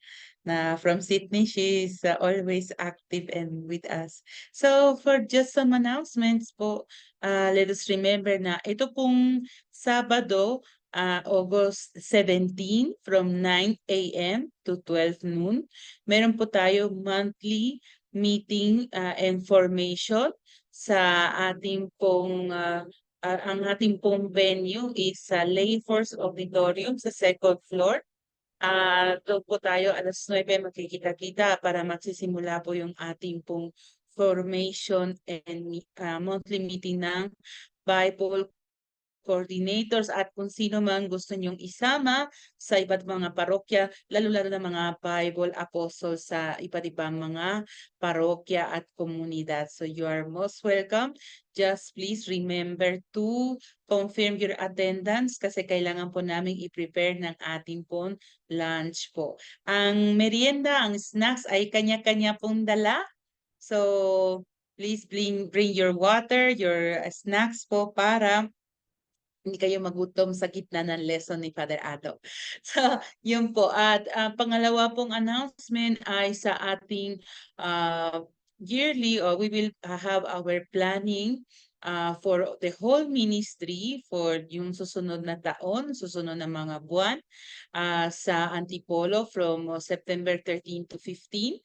na from Sydney. She's always active and with us. So for just some announcements po, let us remember na ito pong Sabado, August 17 from 9 a.m. to 12 noon. Meron po tayo monthly meeting and formation sa ating pong ang ating pong venue is sa Lay Force Auditorium sa second floor. Doon po tayo alas 9 magkikita-kita para magsisimula po yung ating pong formation and monthly meeting ng Bible coordinators at kung sino man gusto nyong isama sa iba't mga parokya, lalo-lalo na mga Bible apostles sa iba't ibang mga parokya at komunidad. So you are most welcome. Just please remember to confirm your attendance kasi kailangan po namin i-prepare ng ating pong lunch po. Ang merienda, ang snacks ay kanya-kanya pong dala. So please bring your water, your snacks po para hindi kayo magutom sa gitna ng lesson ni Father Ado. So, yun po. At pangalawa pong announcement ay sa ating yearly, or we will have our planning for the whole ministry for yung susunod na taon, susunod na mga buwan sa Antipolo from September 13 to 15.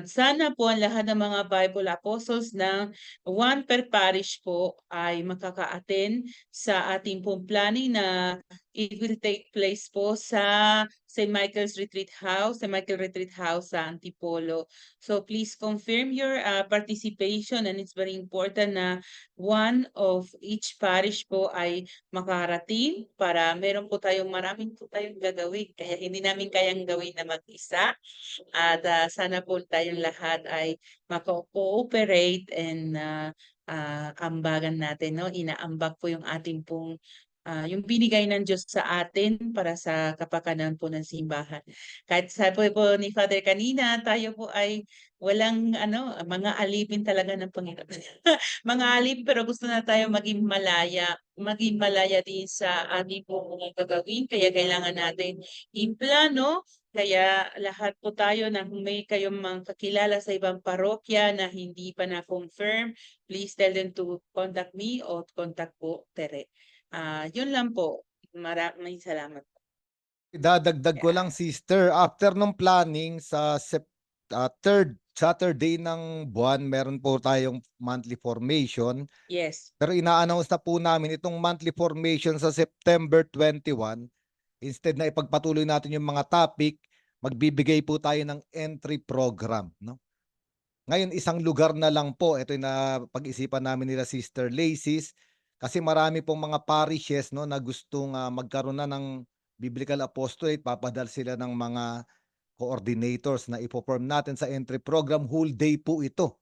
Sana po ang lahat ng mga Bible apostles na one per parish po ay makaka-attend sa ating pong planning na it will take place po sa St. Michael's Retreat House, St. Michael Retreat House sa Antipolo. So please confirm your participation, and it's very important na one of each parish po ay makarating para meron po maraming po tayong gagawin. Kaya hindi namin kayang gawin na mag-isa. At sana po tayong lahat ay mako-cooperate and ambagan natin, no? Inaambag po yung ating pong yung binigay ng Diyos sa atin para sa kapakanan po ng simbahan. Kahit sabi po ni Father kanina, tayo po ay walang mga alipin talaga ng Panginoon. Mga alip, pero gusto na tayo maging malaya din sa ating po mga gagawin. Kaya kailangan natin i-plano. Kaya lahat po tayo na kung may kayong mga kakilala sa ibang parokya na hindi pa na-confirm, please tell them to contact me o contact po Tere. Yun lang po. Maraming salamat. Idadagdag ko lang, sister, after nung planning sa third Saturday ng buwan, meron po tayong monthly formation. Yes. Pero ina-announce na po namin itong monthly formation sa September 21. Instead na ipagpatuloy natin yung mga topic, magbibigay po tayo ng entry program, no? Ngayon, isang lugar na lang po, ito yung pag-isipan namin nila Sister Lacey's, kasi marami pong mga parishes, no, na gustong magkaroon na ng Biblical Apostolate, papadal sila ng mga coordinators na ipo-form natin sa entry program. Whole day po ito,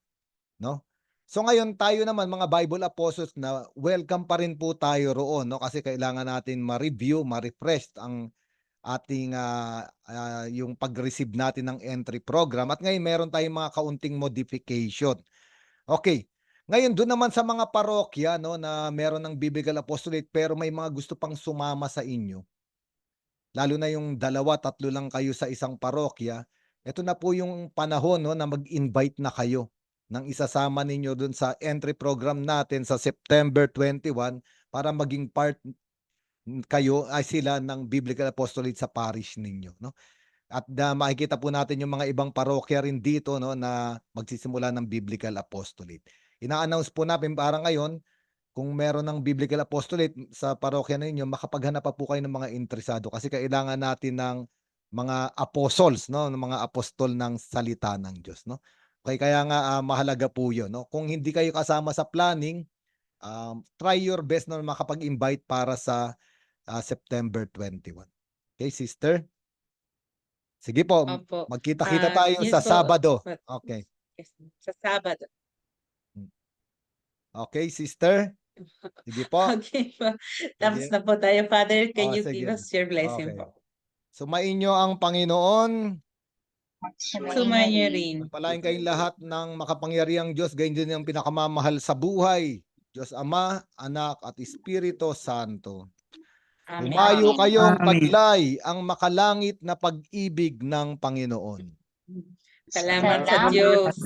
no? So ngayon tayo naman mga Bible Apostles na welcome pa rin po tayo roon, no? Kasi kailangan natin ma-review, ma-refresh ang ating yung pag-receive natin ng entry program. At ngayon meron tayong mga kaunting modification. Okay. Ngayon doon naman sa mga parokya, no, na meron ng Biblical Apostolate pero may mga gusto pang sumama sa inyo. Lalo na yung 2-3 lang kayo sa isang parokya, ito na po yung panahon, no, na mag-invite na kayo ng isasama ninyo doon sa entry program natin sa September 21 para maging part kayo ay sila ng Biblical Apostolate sa parish ninyo, no? At makikita po natin yung mga ibang parokya rin dito, no, na magsisimula ng Biblical Apostolate. Ina-announce po natin para ngayon, kung meron ng Biblical Apostolate sa parokya ninyo, makapaghanap pa po kayo ng mga interesado kasi kailangan natin ng mga apostles, no, ng mga apostol ng salita ng Diyos, no? Okay, kaya nga mahalaga po 'yon, no? Kung hindi kayo kasama sa planning, try your best na makapag-invite para sa September 21. Okay, sister? Sige po, Opo. magkita-kita tayo Yes sa po. Sabado. Okay. Yes, sa Sabado. Okay, sister? Sige po. Okay po. Tapos Sige. na po tayo, Father. Can you Sige. give us your blessing Okay. po? Sumainyo ang Panginoon. Sumainyo rin. Pagpalain kayong lahat ng makapangyarihang Diyos, gayon din ang pinakamamahal sa buhay. Diyos Ama, Anak at Espiritu Santo. Amen. Humayo kayong Amen. taglay ang makalangit na pag-ibig ng Panginoon. Salamat sa Diyos.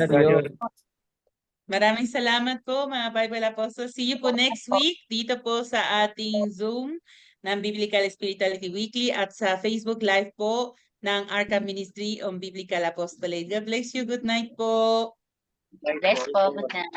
Maraming salamat po mga Bible Apostles. See you po next week dito po sa ating Zoom ng Biblical Spirituality Weekly at sa Facebook Live po ng Arca Ministry on Biblical Apostolate. God bless you. Good night po. Bless po. Good night.